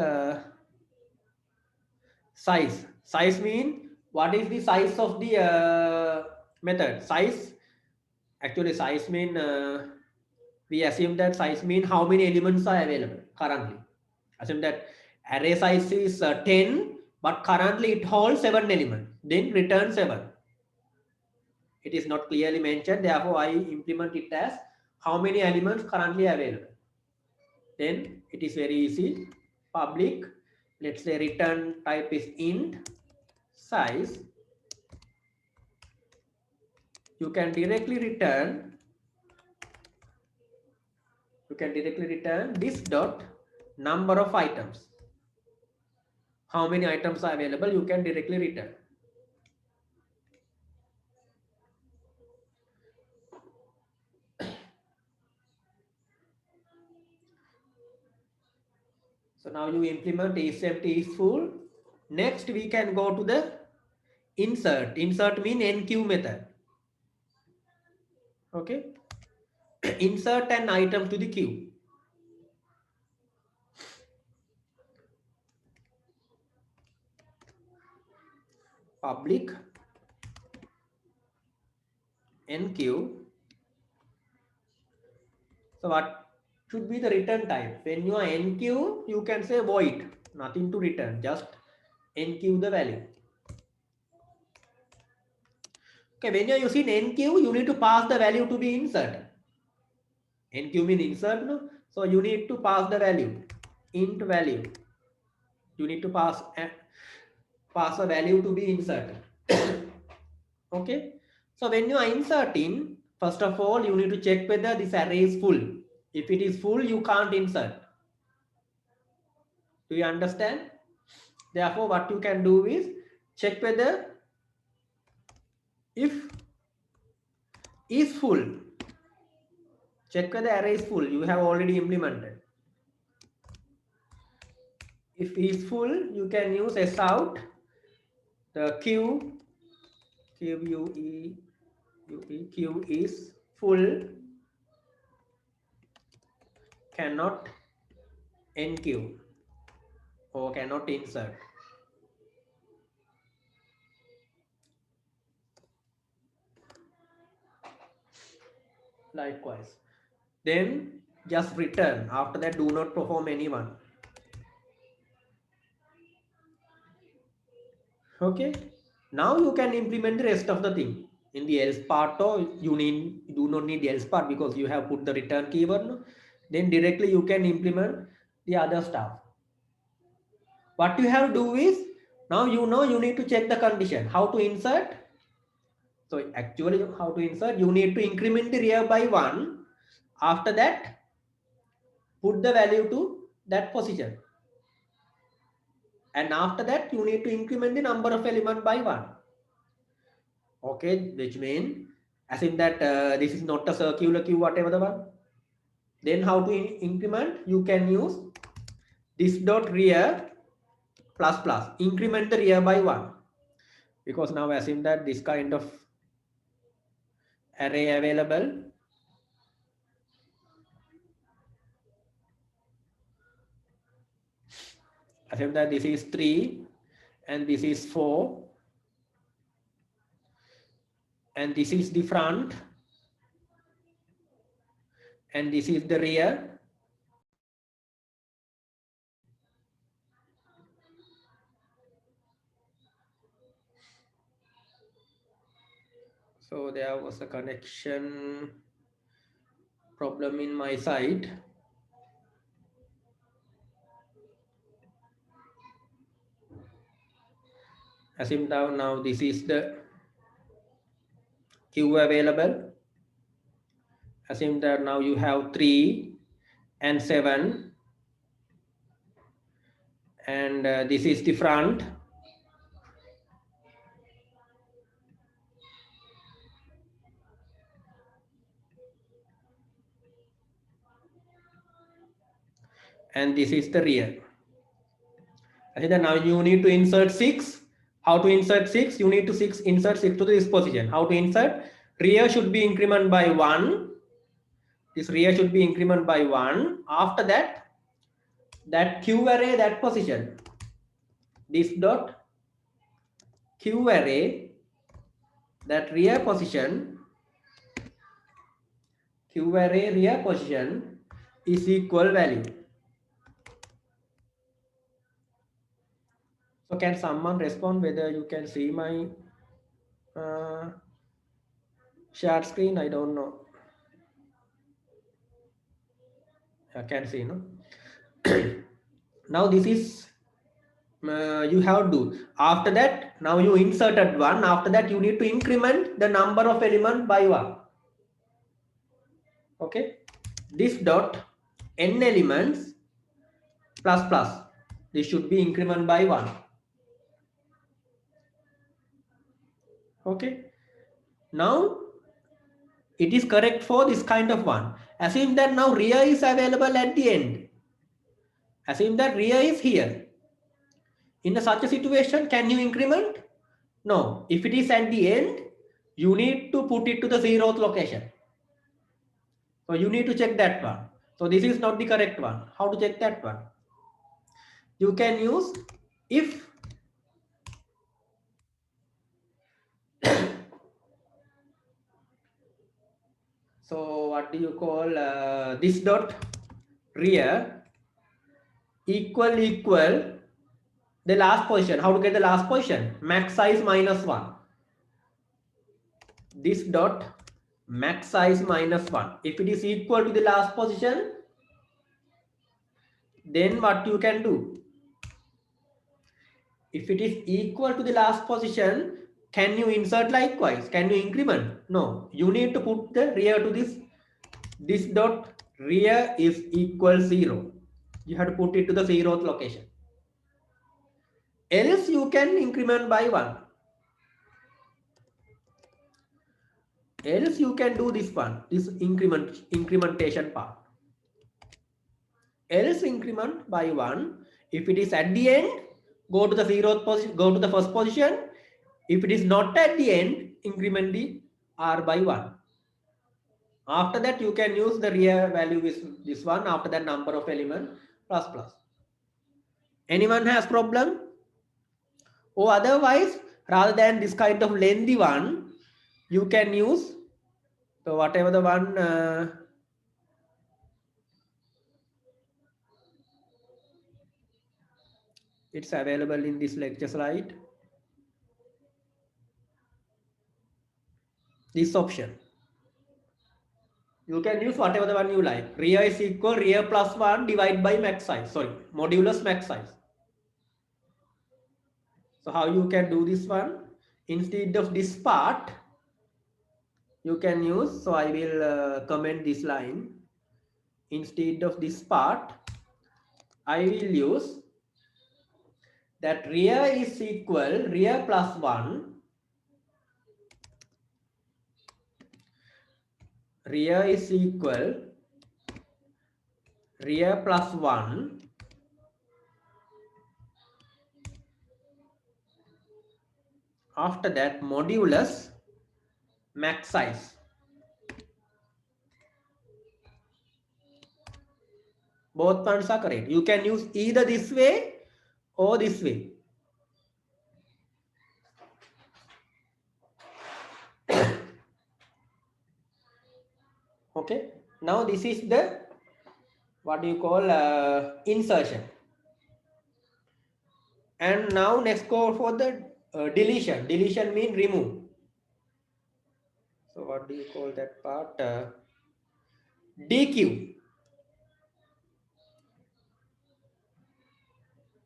size. Size mean what is the size of the method? Size, actually size mean we assume that size mean how many elements are available currently. Assume that array size is 10, but currently it holds 7 elements. Then return 7. It is not clearly mentioned, therefore I implement it as how many elements currently available. Then it is very easy. Public, let's say return type is int size. You can directly return this dot number of items. How many items are available, you can directly return. So now you implement is empty is full. Next we can go to the insert. Insert mean enqueue method. Okay. Insert an item to the queue. Public enqueue. So what should be the return type? When you are enqueue, you can say void, nothing to return, just enqueue the value. Okay, when you are using enqueue, you need to pass the value to be inserted. Enqueue means insert, no? So you need to pass the value, int value. You need to pass a value to be inserted. Okay, so when you are inserting, first of all, you need to check whether this array is full. If it is full, you can't insert. Do you understand? Therefore, what you can do is check whether if is full. Check whether array is full. You have already implemented. If is full, you can use s out. The q is full. Cannot enqueue or cannot insert. Likewise. Then just return. After that, do not perform anyone. Okay. Now you can implement the rest of the thing. In the else part, you do not need the else part because you have put the return keyword. Then directly you can implement the other stuff. What you have to do is, now you need to check the condition. How to insert? So actually how to insert, you need to increment the rear by 1. After that, put the value to that position. And after that, you need to increment the number of element by 1. Okay, which means as in that this is not a circular queue, whatever the one. Then how to increment? You can use this dot rear plus plus, increment the rear by 1, because now assume that this kind of array available. Assume that this is 3 and this is 4 and this is the front and this is the rear. So there was a connection problem in my side. Assume now this is the queue available. Assume that now you have 3 and 7 and this is the front. and this is the rear. And then now you need to insert 6. How to insert 6? You need to insert 6 to this position. How to insert? Rear should be increment by 1. This rear should be increment by 1. After that, that Q array, that position, this dot Q array, that rear position, Q array rear position is equal value. So can someone respond whether you can see my share screen? I don't know. I can see, no? Now this is you have to. After that, now you inserted 1. After that, you need to increment the number of element by 1. Okay, this dot n elements plus plus. This should be increment by 1. Okay, now it is correct for this kind of one. Assume that now rear is available at the end. Assume that rear is here. In such a situation, can you increment? No. If it is at the end, you need to put it to the 0th location. So you need to check that one. So this is not the correct one. How to check that one? You can use if so what do you call this dot rear equal the last position. How to get the last position? Max size minus 1. This dot max size minus 1. If it is equal to the last position, then what you can do? If it is equal to the last position, can you insert likewise? Can you increment? No. You need to put the rear to this. This dot rear is equal 0. You have to put it to the 0th location. Else you can increment by 1. Else you can do this one, this incrementation part. Else increment by 1. If it is at the end, go to the 0th position, go to the first position. If it is not at the end, increment the R by 1. After that, you can use the rear value with this one. After that, number of element plus plus. Anyone has problem? Or otherwise, rather than this kind of lengthy one, you can use so whatever the one it's available in this lecture slide. This option. You can use whatever the one you like. Rear is equal rear plus 1 divided by max size. Sorry, modulus max size. So how you can do this one? Instead of this part, you can use, so I will comment this line. Instead of this part, I will use that rear is equal rear plus 1. Rear is equal rear plus 1 after that modulus max size. Both ones are correct. You can use either this way or this way. Okay. Now this is the what do you call insertion. And now next go for the deletion. Deletion means remove. So what do you call that part? DQ.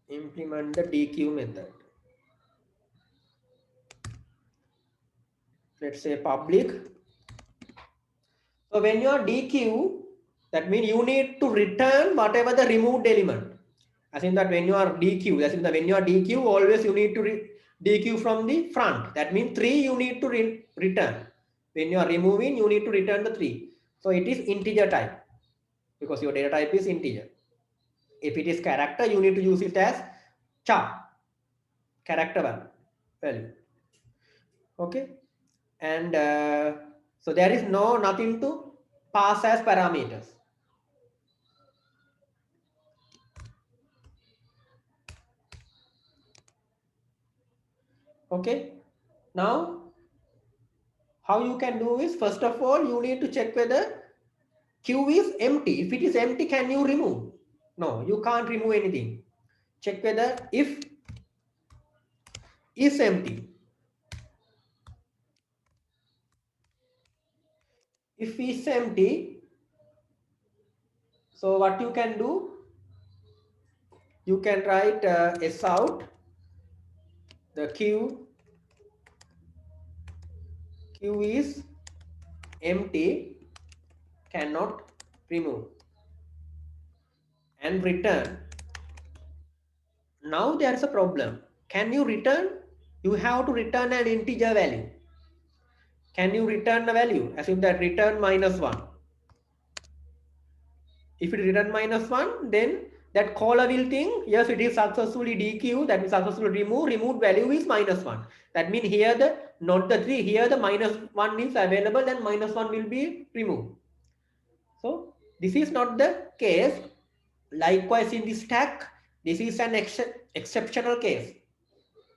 Implement the DQ method. Let's say public. So when you are DQ, that means you need to return whatever the removed element. As in that when you are DQ, as in that when you are DQ, always you need to DQ from the front. That means 3 you need to return. When you are removing, you need to return the 3. So it is integer type because your data type is integer. If it is character, you need to use it as char, character value. Okay, and so there is nothing to pass as parameters. Okay, now how you can do is, first of all, you need to check whether queue is empty. If it is empty, can you remove? No, you can't remove anything. Check whether if is empty. If is empty, so what you can do, you can write s out, the queue is empty, cannot remove, and return. Now there's a problem. Can you return? You have to return an integer value. Can you return a value? Assume that return -1. If it return -1, then that caller will think, yes, it is successfully dequeued, that means successfully removed value is -1. That means here the, not the 3, here the -1 is available, then -1 will be removed. So this is not the case. Likewise in the stack, this is an exceptional case.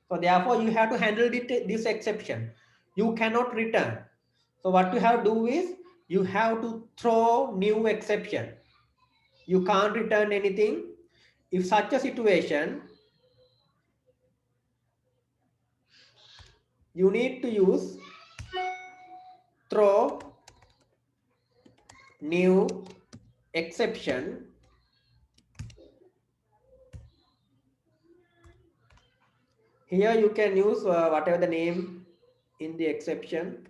So therefore you have to handle this exception. You cannot return. So what you have to do is, you have to throw new exception. You can't return anything. If such a situation, you need to use throw new exception. Here you can use whatever the name in the exception.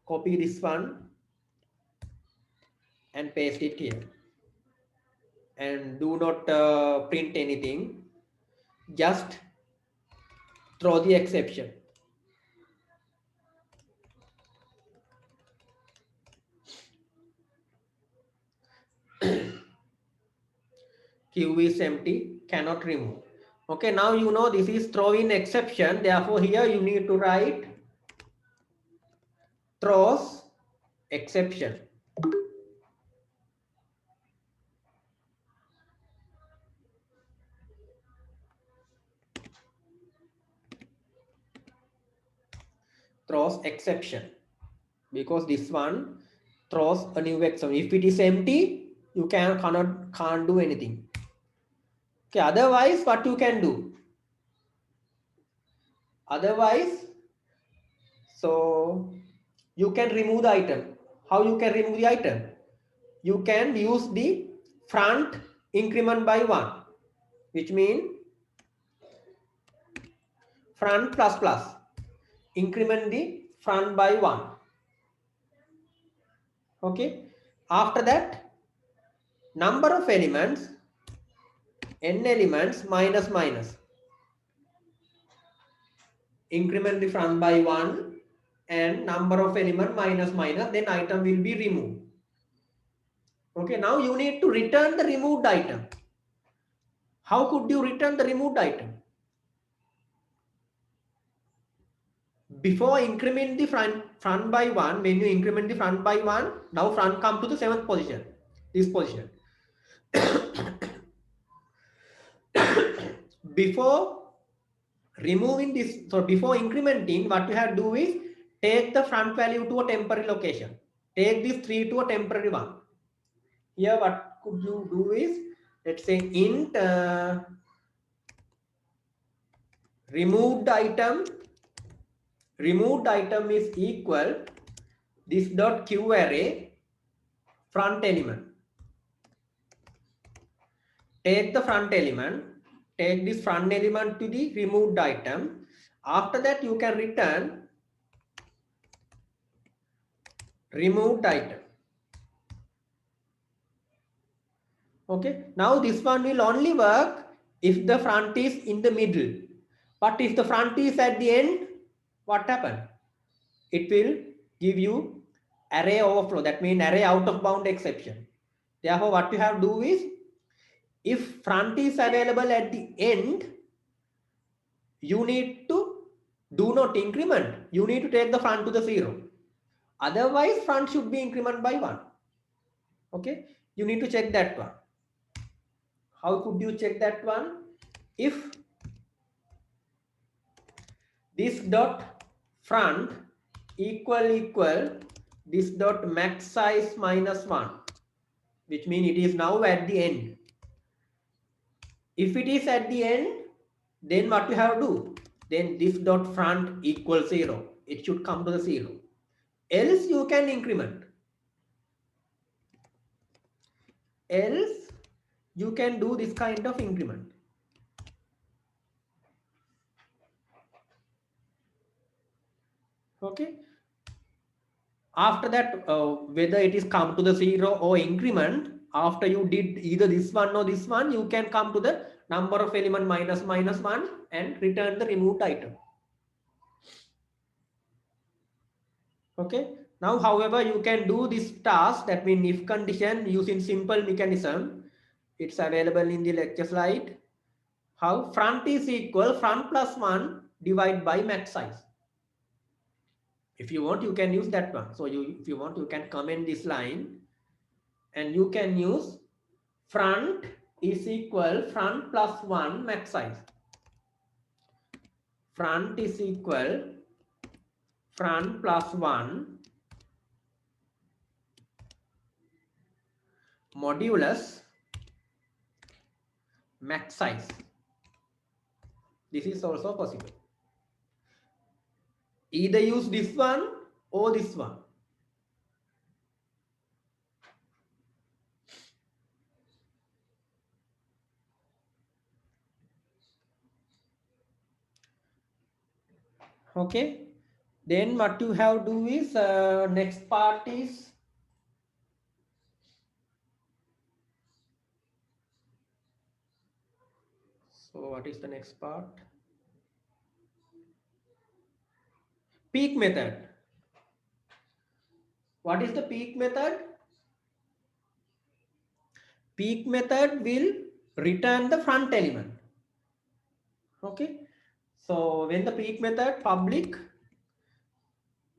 Copy this one and paste it here. And do not print anything. Just throw the exception. Queue is empty, cannot remove. Okay, now you know this is throw in exception. Therefore, here you need to write throws exception. Throws exception, because this one throws a new exception. If it is empty, you can't do anything. Okay, otherwise what you can do? Otherwise, so you can remove the item. How you can remove the item? You can use the front increment by 1, which means front plus plus, increment the front by 1. Okay, after that, number of elements, n elements minus minus, increment the front by 1, and number of element minus minus, then item will be removed. Okay, now you need to return the removed item. How could you return the removed item? Before increment the front by 1, when you increment the front by 1, now front come to the 7th position, this position. Before removing this, so before incrementing, what you have to do is take the front value to a temporary location. Take this 3 to a temporary one. Here what could you do is, let's say int removed item is equal this dot q array front element. Take the front element, take this front element to the removed item. After that you can return removed item. Okay, now this one will only work if the front is in the middle. But if the front is at the end, what happens? It will give you array overflow. That means array out of bound exception. Therefore, what you have to do is, If front is available at the end, you need to do not increment. You need to take the front to the 0. Otherwise, front should be increment by 1. Okay, you need to check that one. How could you check that one? If this dot front equal this dot max size minus 1, which means it is now at the end. If it is at the end, then what you have to do? Then this dot front equals 0. It should come to the 0. Else you can increment. Else you can do this kind of increment. Okay. After that, whether it is come to the 0 or increment, after you did either this one or this one, you can come to the number of element minus 1 and return the removed item. Okay. Now, however, you can do this task, that means if condition using simple mechanism. It's available in the lecture slide. How? Front is equal front plus 1 divided by max size. If you want, you can use that one. So if you want, you can comment this line and you can use front is equal front plus 1 max size. Front is equal front plus 1 modulus max size. This is also possible. Either use this one or this one. Okay. Then what you have to do is next part is so what is the next part? Peek method. What is the peek method? Peek method will return the front element. Okay. So when the peek method public,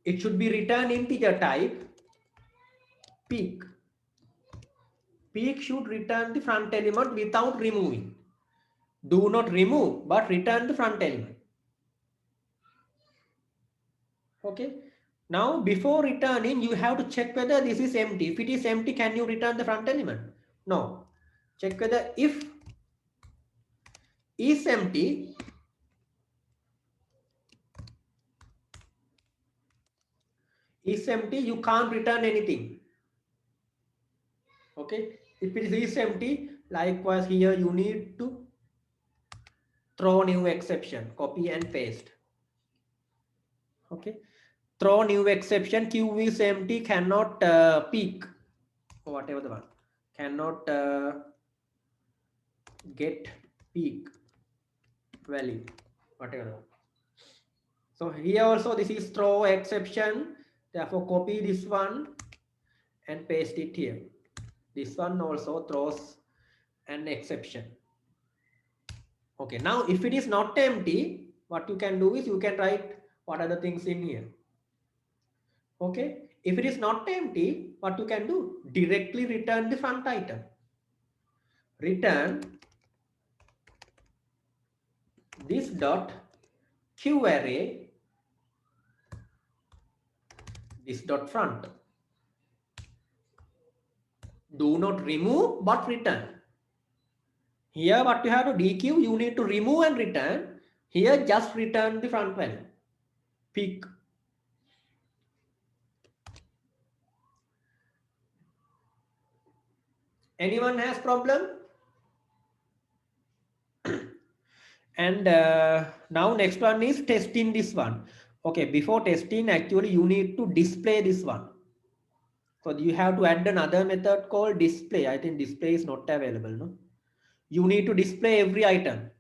it should be return integer type peek. Peek should return the front element without removing. Do not remove, but return the front element. Okay. Now, before returning, you have to check whether this is empty. If it is empty, can you return the front element? No. Check whether if is empty, you can't return anything. Okay. If it is empty, likewise here you need to throw new exception, copy and paste. Okay. Throw new exception, queue is empty, cannot peek, or whatever the one, cannot get peek value, whatever the one. So here also this is throw exception, therefore copy this one and paste it here. This one also throws an exception. Okay, now if it is not empty, what you can do is you can write what are the things in here. Okay, if it is not empty, what you can do? Directly return the front item. Return this dot q array, this dot front. Do not remove but return. Here what you have to deq, you need to remove and return. Here just return the front value. Peek. Anyone has problem? And now next one is testing this one. Okay, before testing, actually you need to display this one. So you have to add another method called display. I think display is not available, no? You need to display every item.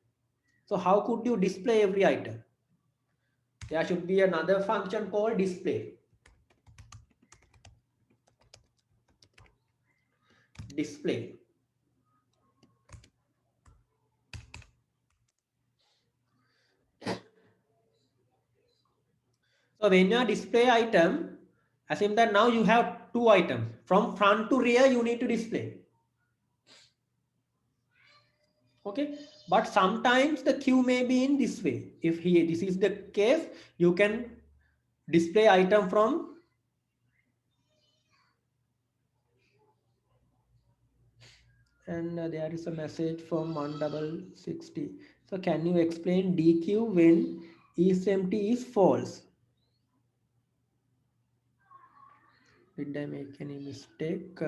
So how could you display every item? There should be another function called display. Display. So when you display item, assume that now you have two items. From front to rear, you need to display. Okay, but sometimes the queue may be in this way. If this is the case, you can display item from and there is a message from 1660. So can you explain DQ when is empty is false? Did I make any mistake?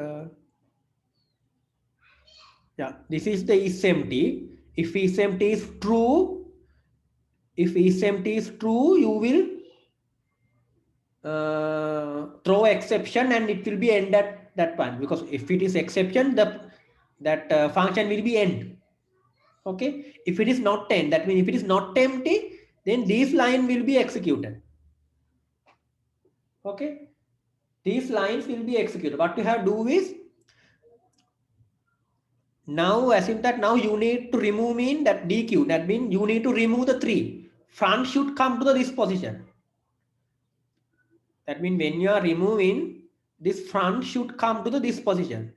Yeah, this is the is empty. If is empty is true, you will throw exception and it will be end at that point, because if it is exception, that function will be end. Okay, if it is not 10, that means if it is not empty, then this line will be executed. Okay, these lines will be executed. What you have to do is, now assume that now you need to remove in that DQ. That means you need to remove the 3. Front should come to this position. That means when you are removing, this front should come to this position.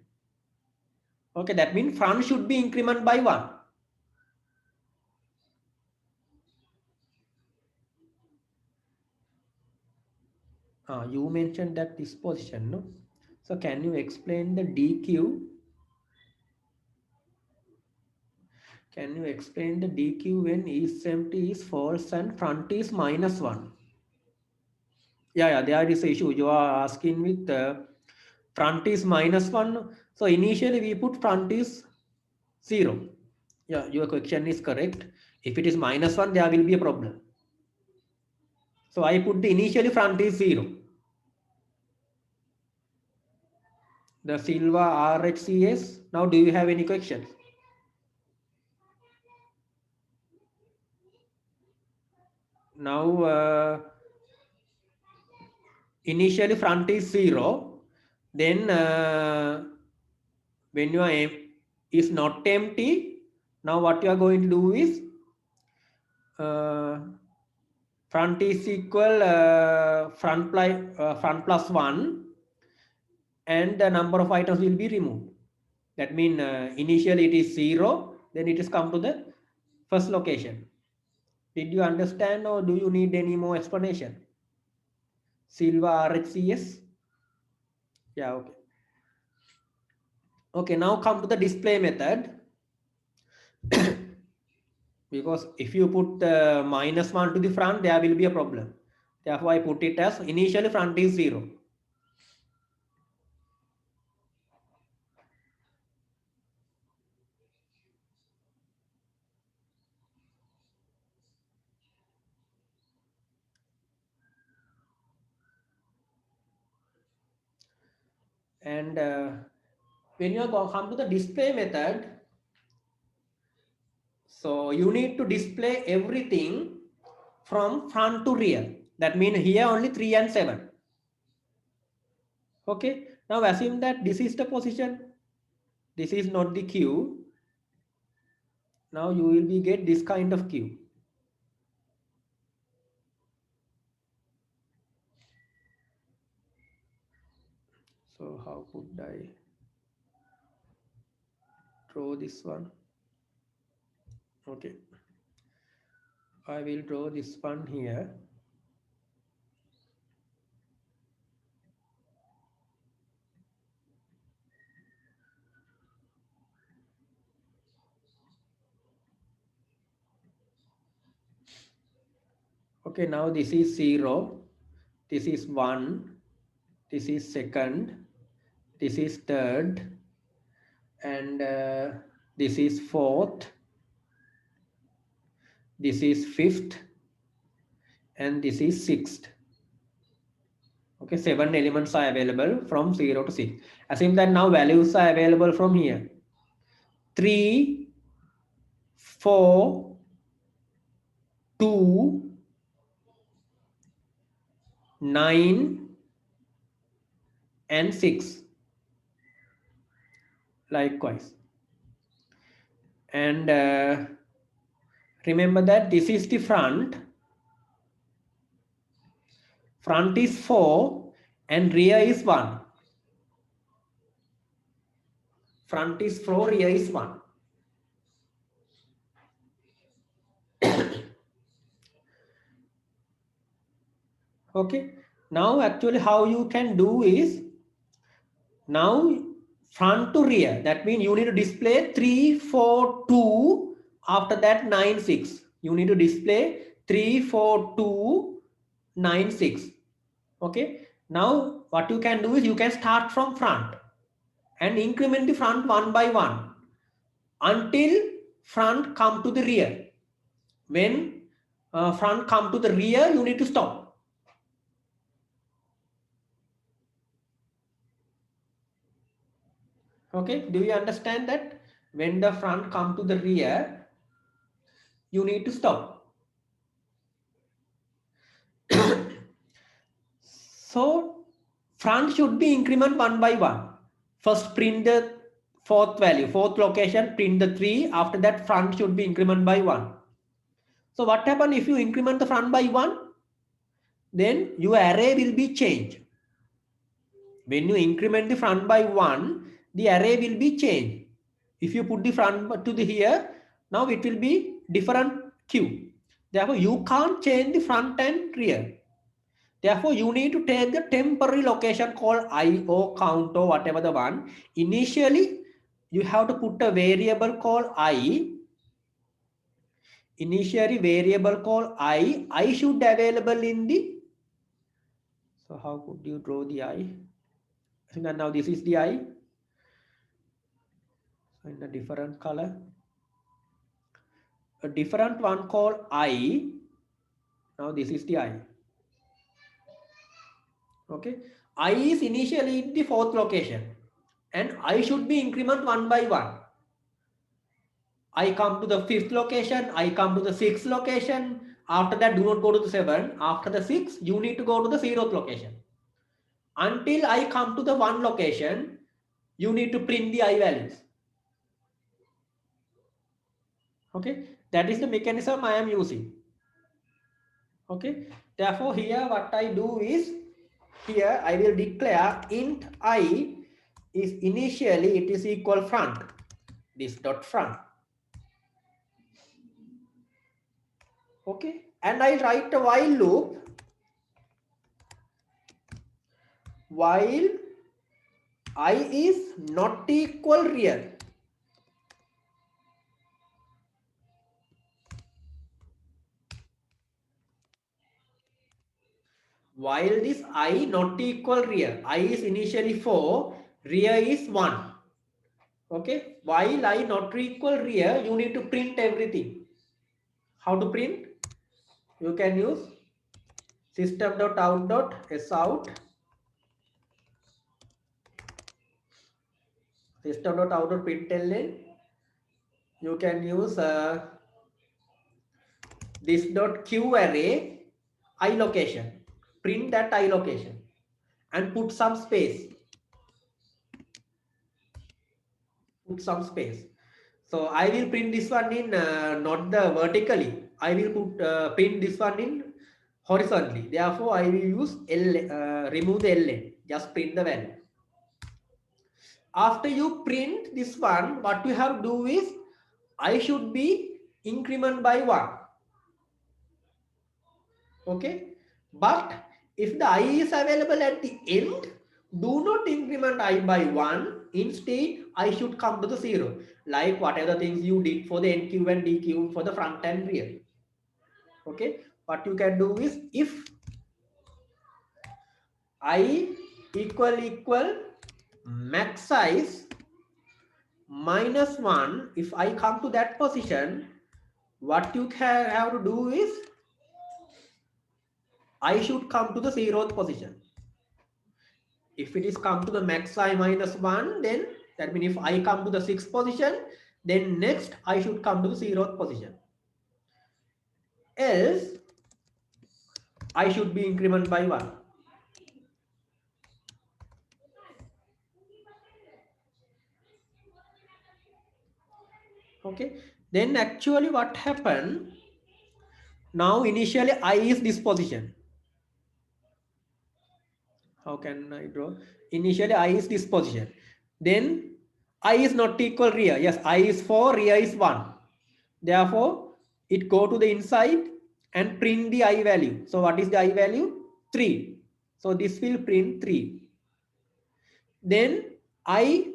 Okay, that means front should be increment by 1. You mentioned that this position, no? So can you explain the DQ? Can you explain the DQ when is empty is false and front is -1? Yeah, there is an issue. You are asking with front is -1. So initially we put front is 0. Yeah, your question is correct. If it is -1, there will be a problem. So I put the initially front is 0. The Silva RHCS. Now, do you have any questions? Now, initially front is 0. Then when your aim is not empty, now what you are going to do is front is equal front plus 1, and the number of items will be removed. That means initially it is 0, then it is come to the first location. Did you understand, or do you need any more explanation? Silva RHCS. Yeah, okay. Okay, now come to the display method. Because if you put -1 to the front, there will be a problem. Therefore, I put it as initially front is 0. And when you come to the display method, so you need to display everything from front to rear. That means here only 3 and 7. Okay, now assume that this is the position. This is not the queue. Now you will be get this kind of queue. So how could I draw this one? Okay, I will draw this one here. Okay, now this is 0, this is 1, this is second, this is third, and this is fourth, this is fifth, and this is sixth. Okay, 7 elements are available from 0 to 6. Assume that now values are available from here. 3, 4, 2, 9, and 6. Likewise. And remember that this is the front. front is 4 and rear is 1. Front is 4, rear is 1. Okay, now actually how you can do is, now front to rear, that means you need to display 3 4 2, after that 9 6. You need to display 3 4 2 9 6. Okay, now what you can do is you can start from front and increment the front one by one until front come to the rear. When front come to the rear, you need to stop. Okay, do you understand that? When the front come to the rear, you need to stop. So front should be increment one by one. First print the fourth value, fourth location, print the 3. After that front should be increment by 1. So what happen if you increment the front by 1? Then your array will be changed. When you increment the front by 1, the array will be changed. If you put the front to the here, now it will be different queue. Therefore, you can't change the front and rear. Therefore, you need to take the temporary location called IO count or whatever the one. Initially, you have to put a variable called I. Initially, variable called I. I should available in the. So how could you draw the I? So now this is the I. So in a different color. A different one called I. Now this is the I. Okay. I is initially in the fourth location. And I should be increment one by one. I come to the fifth location, I come to the sixth location. After that, do not go to the 7. After the 6, you need to go to the 0th location. Until I come to the 1 location, you need to print the I values. Okay, that is the mechanism I am using. Okay, therefore here what I do is, here I will declare int I is initially it is equal front, this dot front. Okay, and I write a while loop while I is not equal real. While this I not equal real, I is initially 4, real is 1. Okay, while I not equal real, you need to print everything. How to print? You can use system.out.sout. System.out.println. You can use this dot q array I location. Print that I location and put some space. Put some space. So I will print this one in not the vertically. I will put print this one in horizontally. Therefore, I will use remove the ln. Just print the value. After you print this one, what you have to do is I should be increment by 1. Okay, but if the I is available at the end, do not increment I by 1. Instead, I should come to the 0, like whatever things you did for the NQ and DQ for the front and rear. Okay, what you can do is if I equal max size minus 1, if I come to that position, what you can have to do is I should come to the 0th position. If it is come to the max I minus 1, then that means if I come to the 6th position, then next I should come to the 0th position. Else, I should be increment by 1. Okay, then actually what happened, now initially I is this position. How can I draw? Initially I is this position. Then I is not equal rear. Yes, I is 4, rear is 1. Therefore, it go to the inside and print the I value. So what is the I value? 3. So this will print 3. Then I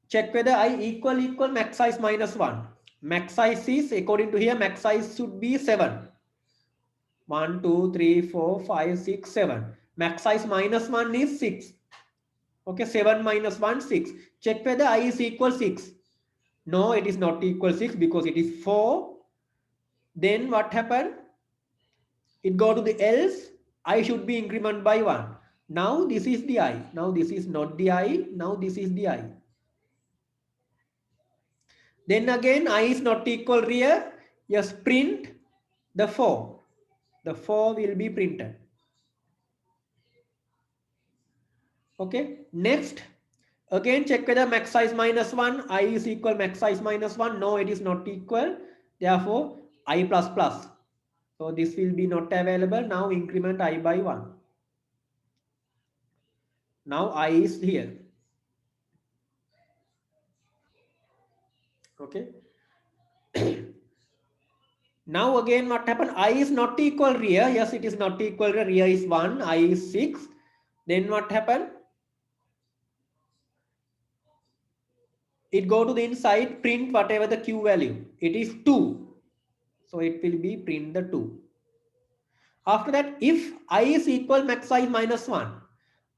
check whether I equal max size minus 1. Max size is, according to here, max size should be 7. 1, 2, 3, 4, 5, 6, 7. Max size minus 1 is 6. Okay, 7 minus 1, 6. Check whether I is equal 6. No, it is not equal 6 because it is 4. Then what happened? It go to the else. I should be increment by 1. Now this is the I. Now this is not the I. Now this is the I. Then again I is not equal rear. Yes, print the 4. The 4 will be printed. Okay, next again check whether max size minus 1, I is equal max size minus 1. No, it is not equal. Therefore I plus plus. So this will be not available. Now increment I by 1. Now I is here. Okay. Now again what happened? I is not equal rear. Yes, it is not equal rear. Rear is 1. I is 6. Then what happened? It go to the inside, print whatever the Q value. It is 2. So it will be print the 2. After that, if I is equal max size minus 1,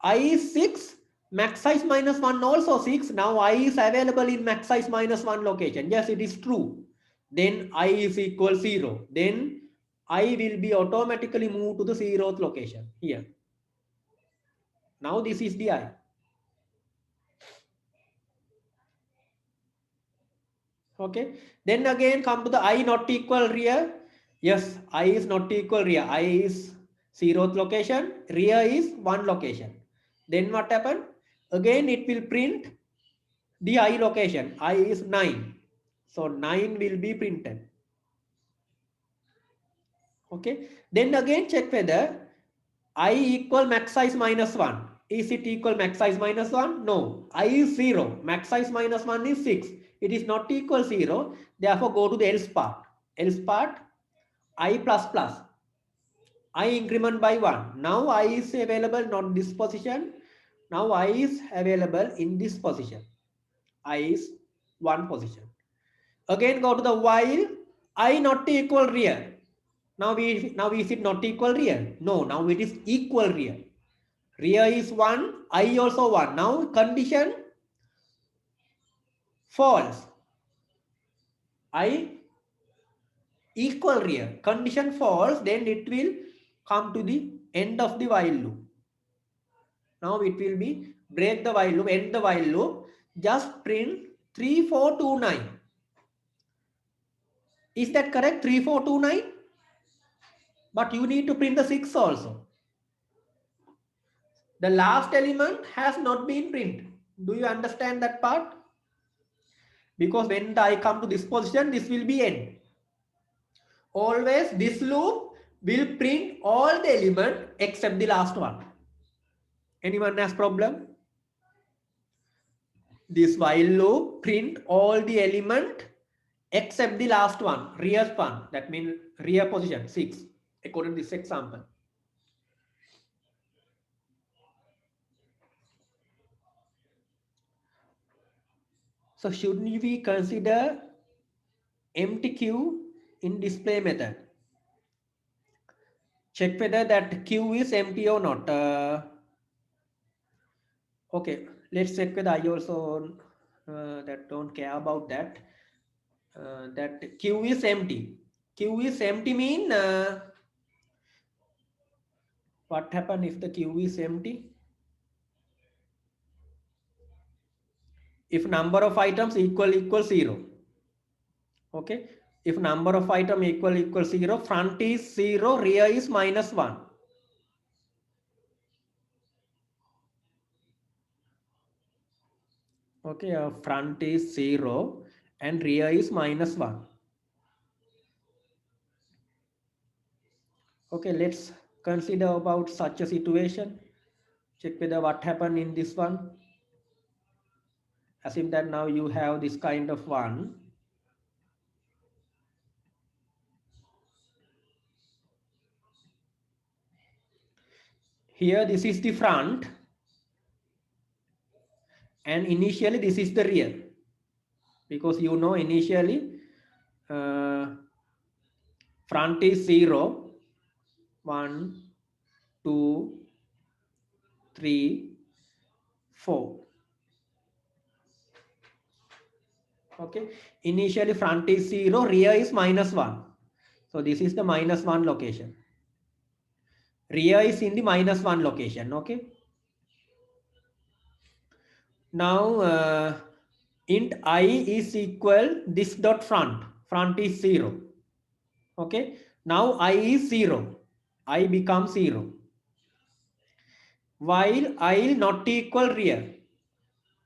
I is 6, max size minus 1 also 6. Now I is available in max size minus 1 location. Yes, it is true. Then I is equal 0. Then I will be automatically moved to the 0th location here. Now this is the I. Okay. Then again come to the I not equal rear. Yes, I is not equal rear. I is 0th location. Rear is 1 location. Then what happened? Again it will print the I location. I is 9. So 9 will be printed. Okay. Then again check whether I equal max size minus 1. Is it equal max size minus 1? No. I is 0. Max size minus 1 is 6. It is not equal 0. Therefore go to the else part. Else part I plus plus. I increment by 1. Now I is available not this position. Now I is available in this position. I is 1 position. Again go to the while I not equal rear. Now is it not equal rear? No, now it is equal rear. Rear is 1, I also 1. Now condition false. I equal rear. Condition false, then it will come to the end of the while loop. Now it will be break the while loop, end the while loop. Just print 3429. Is that correct? 3429? But you need to print the 6 also. The last element has not been printed. Do you understand that part? Because when I come to this position, this will be end. Always this loop will print all the element except the last one. Anyone has problem? This while loop print all the element except the last one, rear one. That means rear position 6 according to this example. So should we consider empty queue in display method? Check whether that queue is empty or not. Okay, let's check whether I also that don't care about that. That queue is empty. Queue is empty mean what happen if the queue is empty? If number of items equal 0. Okay. If number of item equal 0, front is 0, rear is -1. Okay, front is 0 and rear is -1. Okay, let's consider about such a situation. Check whether what happened in this one. Assume that now you have this kind of one. Here this is the front, and initially this is the rear, because you know initially front is 0, 1, 2, 3, 4. Okay, initially front is 0, rear is -1. So this is the -1 location. Rear is in the -1 location. Okay. Now int I is equal this dot front. Front is 0. Okay. Now I is 0. I becomes 0. While I not equal rear.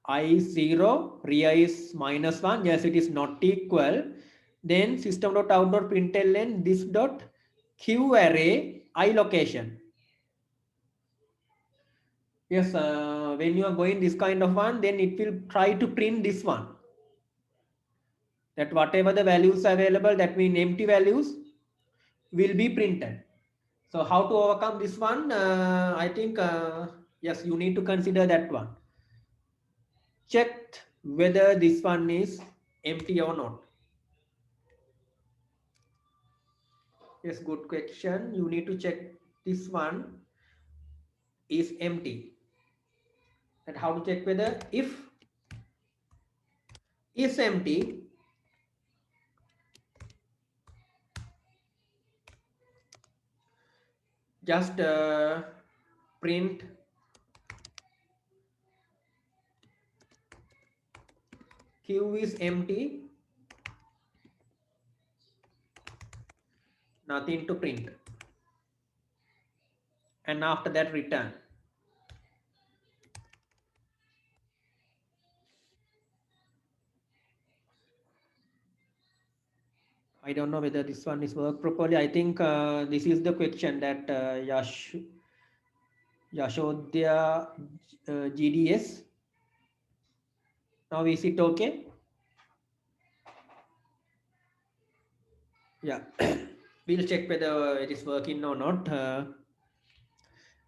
I is 0. Rear is -1. Yes, it is not equal. Then system.out.println this dot q array I location. Yes, when you are going this kind of one, then it will try to print this one. That whatever the values available, that mean empty values, will be printed. So how to overcome this one? I think, yes, you need to consider that one. Check whether this one is empty or not. Yes, good question. You need to check this one is empty. And how to check whether if is empty, just print q is empty, nothing to print, and after that return. I don't know whether this one is work properly. I think this is the question that Yashodhya GDS. Now is it okay? Yeah, we'll check whether it is working or not.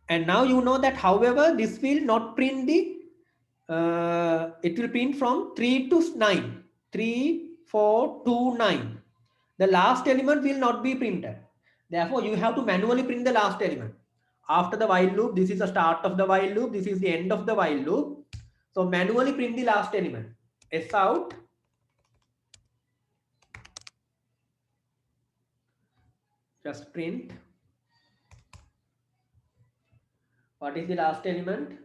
And now you know that, however, this will not print the, it will print from 3 to 9, 3, 4, 2, 9. The last element will not be printed. Therefore, you have to manually print the last element. After the while loop, this is the start of the while loop, this is the end of the while loop. So manually print the last element. S out. Just print. What is the last element?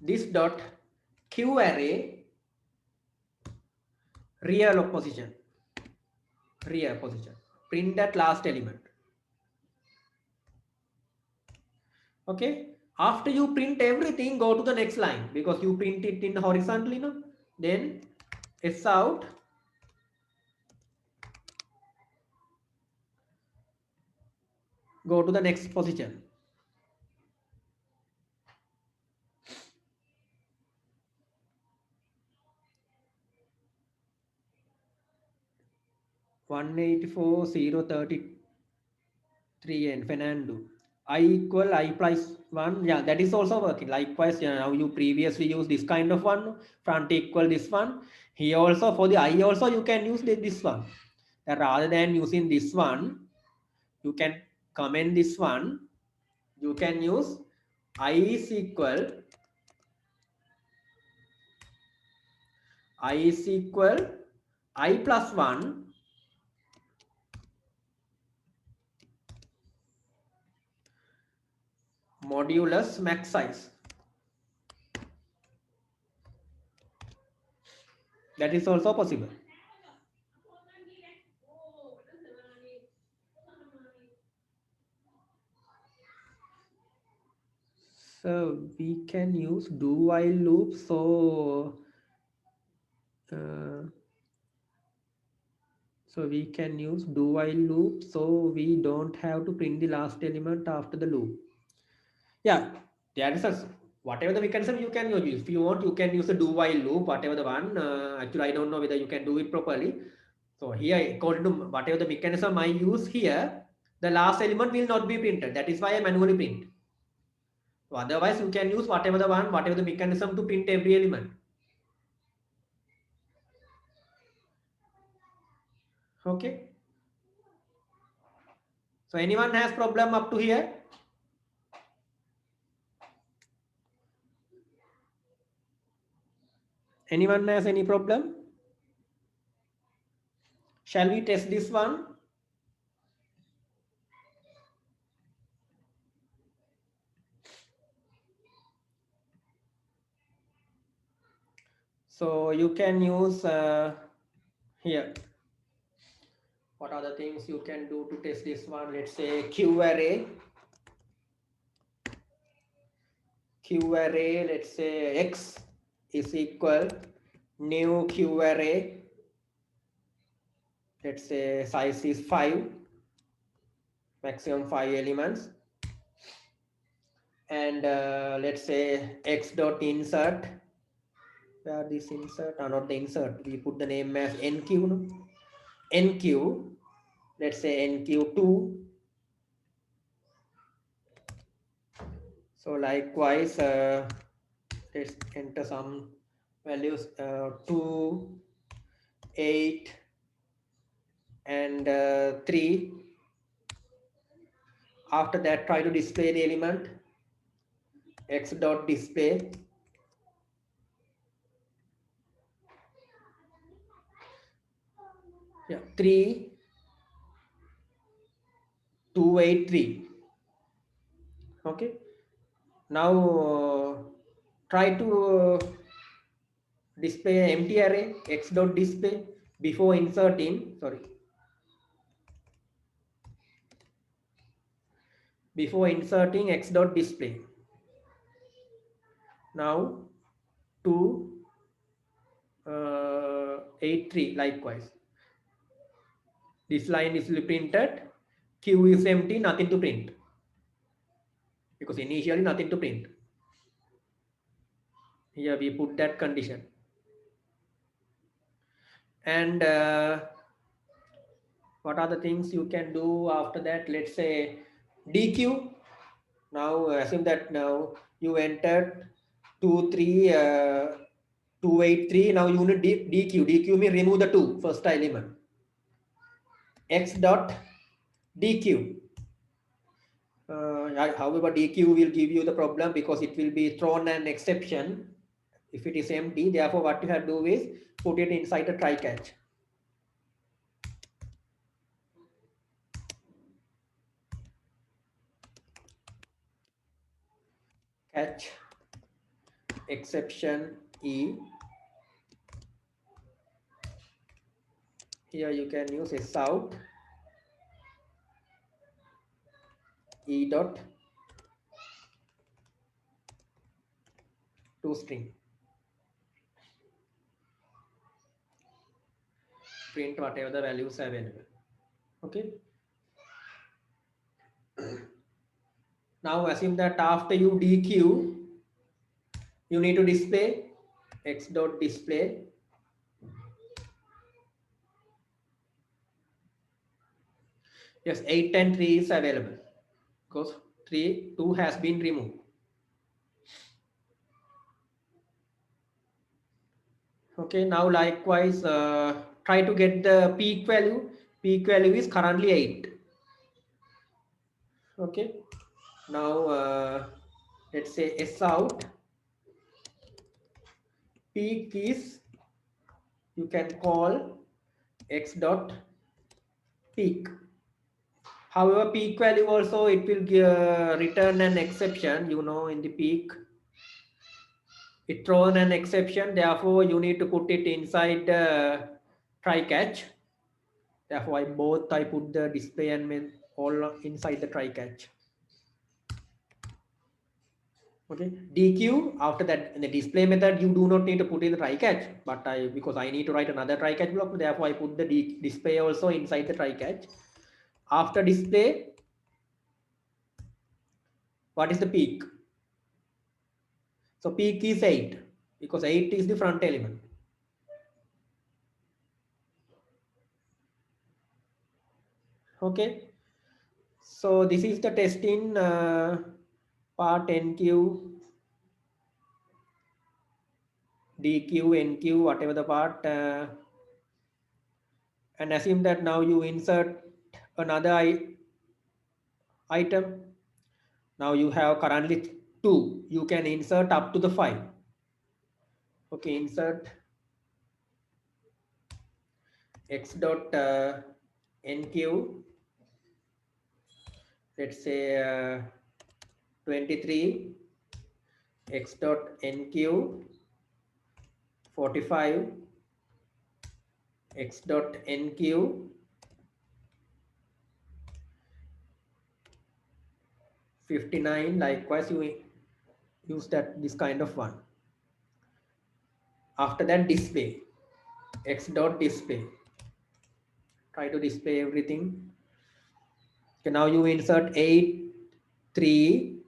This dot q array rear position. Rear position. Print that last element. Okay. After you print everything, go to the next line, because you print it in horizontally, no? Then S out. Go to the next position. and Fernando. I equal I plus 1. Yeah, that is also working. Likewise, now you previously used this kind of one. Front equal this one. Here also for the I also you can use this one. That rather than using this one, you can comment this one. You can use I is equal I plus 1 modulus max size. That is also possible. So we can use do while loop. So So we can use do while loop, so we don't have to print the last element after the loop. Yeah, that is whatever the mechanism you can use. If you want, you can use a do while loop, whatever the one. Actually, I don't know whether you can do it properly. So here, according to whatever the mechanism I use here, the last element will not be printed. That is why I manually print. So otherwise, you can use whatever the one, whatever the mechanism to print every element. Okay. So anyone has problem up to here? Anyone has any problem? Shall we test this one? So you can use here. What are the things you can do to test this one? Let's say Q array. Q array, let's say X is equal new Q array. Let's say size is 5, maximum 5 elements. And let's say X dot insert. Where this insert? Not the insert. We put the name as NQ. No? NQ. Let's say NQ2. So likewise, let's enter some values 2, 8, and 3. After that, try to display the element x dot display. Yeah, 3, 2, 8, 3. Okay. Now try to display an empty array x dot display before inserting. Before inserting x dot display. Now 2, 8, 3 likewise. This line is printed. Q is empty, nothing to print. Because initially nothing to print. Here we put that condition. And what are the things you can do after that? Let's say DQ. Now assume that now you entered 2, 3, 2, 8, 3. Now you need DQ. DQ means remove the 2 first element. X dot DQ. However, DQ will give you the problem because it will be thrown an exception if it is empty. Therefore, what you have to do is put it inside a try catch. Catch exception E. Here you can use a out E dot to string. Print whatever the values are available. Okay. Now assume that after you DQ, you need to display x dot display. Yes, 8 and 3 is available because 2 has been removed. Okay, now likewise, try to get the peak value. Peak value is currently 8. Okay, now let's say S out. Peak is, you can call x dot peak. However, peak value also it will return an exception. In the peak, it thrown an exception. Therefore, you need to put it inside the try catch. Therefore, I put the display and main all inside the try catch. Okay, DQ, after that in the display method, you do not need to put in the try catch, but because I need to write another try catch block, therefore I put the display also inside the try catch. After display, what is the peak? So peak is 8 because 8 is the front element. Okay, so this is the test in part NQ, DQ, NQ, whatever the part, and assume that now you insert another item. Now you have currently 2. You can insert up to the 5. Okay, insert x dot NQ. Let's say 23, x dot NQ 45, x dot NQ 59. Likewise, you use this kind of one. After that, display x dot display. Try to display everything. Okay, now you insert 8, 3,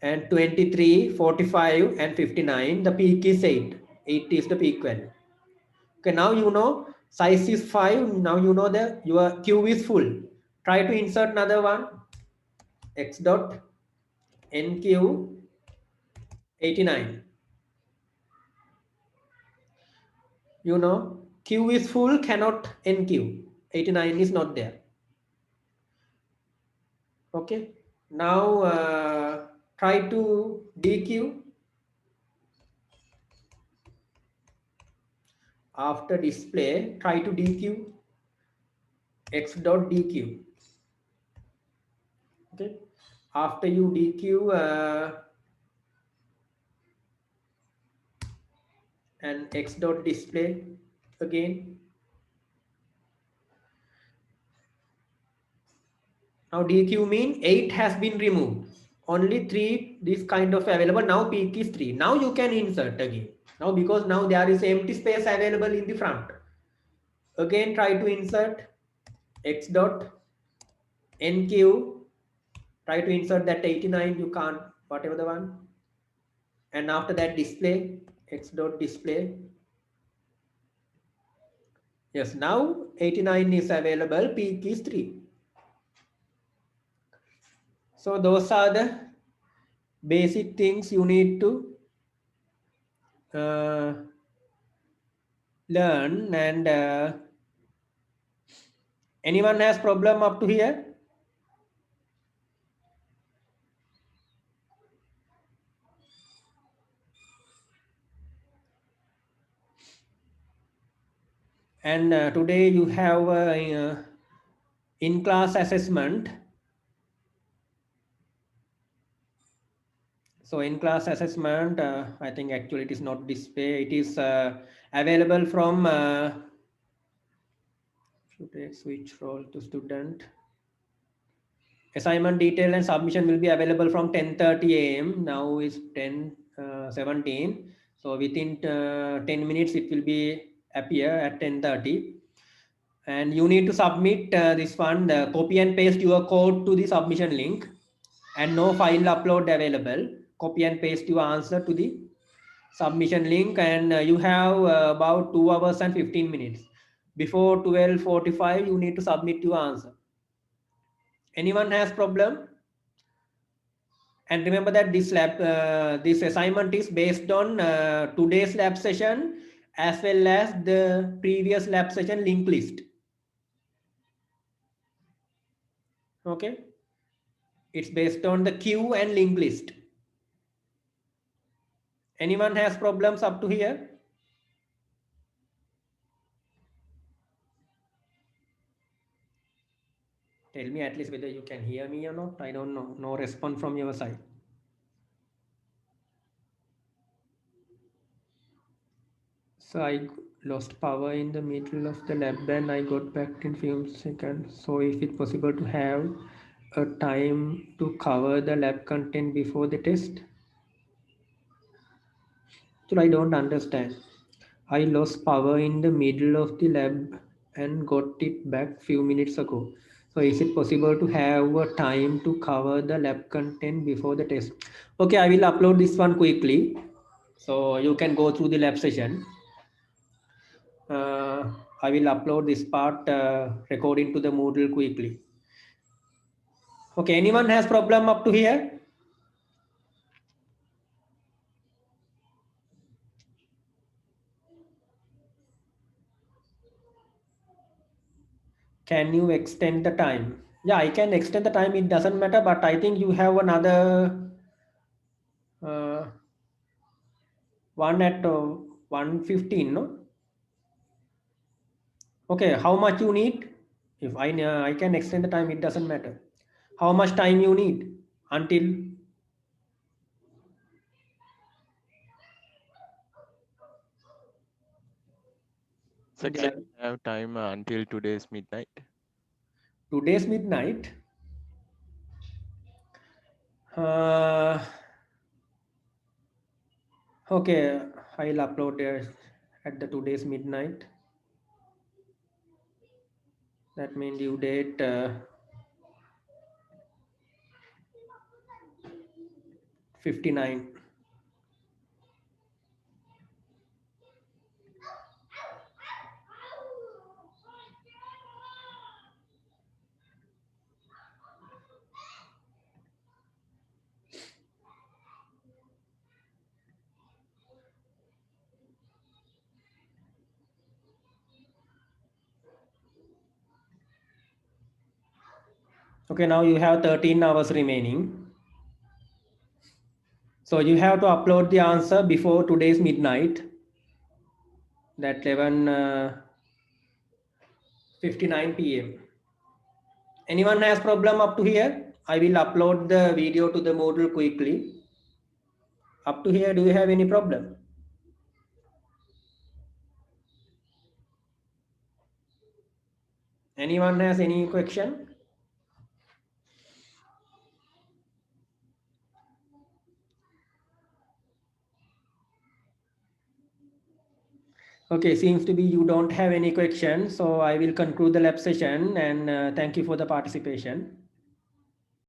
and 23, 45, and 59. The peak is 8. 8 is the peak value. Okay, now you know size is 5. Now you know that your queue is full. Try to insert another one. X dot NQ 89. You know, queue is full, cannot NQ. 89 is not there. Okay. Now try to DQ. After display, try to DQ. X dot DQ. Okay. After you DQ and x dot display again. Now DQ mean 8 has been removed. Only 3 this kind of available. Now peak is 3. Now you can insert again. Now because now there is empty space available in the front. Again try to insert x dot NQ. Try to insert that 89. You can't, whatever the one. And after that display x dot display. Yes, now 89 is available. Peak is 3. So those are the basic things you need to learn. And anyone has problem up to here? And today you have in-class assessment. So in-class assessment, I think actually it is not display. It is available from switch role to student. Assignment detail and submission will be available from 10:30 a.m. Now is 10:17. So within 10 minutes it will be appear at 10:30. And you need to submit this one, copy and paste your code to the submission link, and no file upload available. Copy and paste your answer to the submission link, and you have about 2 hours and 15 minutes. Before 12:45 you need to submit your answer. Anyone has problem? And remember that this this assignment is based on today's lab session as well as the previous lab session link list. Okay, it's based on the queue and link list. Anyone has problems up to here? Tell me at least whether you can hear me or not. I don't know. No response from your side. So I lost power in the middle of the lab and I got back in few seconds. So is it possible to have a time to cover the lab content before the test? So I don't understand. I lost power in the middle of the lab and got it back few minutes ago. So is it possible to have a time to cover the lab content before the test? Okay, I will upload this one quickly. So you can go through the lab session. I will upload this part recording to the Moodle quickly. Okay, anyone has problem up to here? Can you extend the time? Yeah, I can extend the time. It doesn't matter, but I think you have another uh, one at 1:15, no? Okay, how much you need? If I can extend the time, it doesn't matter. How much time you need until? So can I have time until today's midnight? Today's midnight. Uh, okay, I'll upload at the today's midnight. That means due date 59. Okay, now you have 13 hours remaining. So you have to upload the answer before today's midnight. That 11:59 p.m. Anyone has problem up to here? I will upload the video to the Moodle quickly. Up to here, do you have any problem? Anyone has any question? Okay, seems to be you don't have any question. So I will conclude the lab session and thank you for the participation.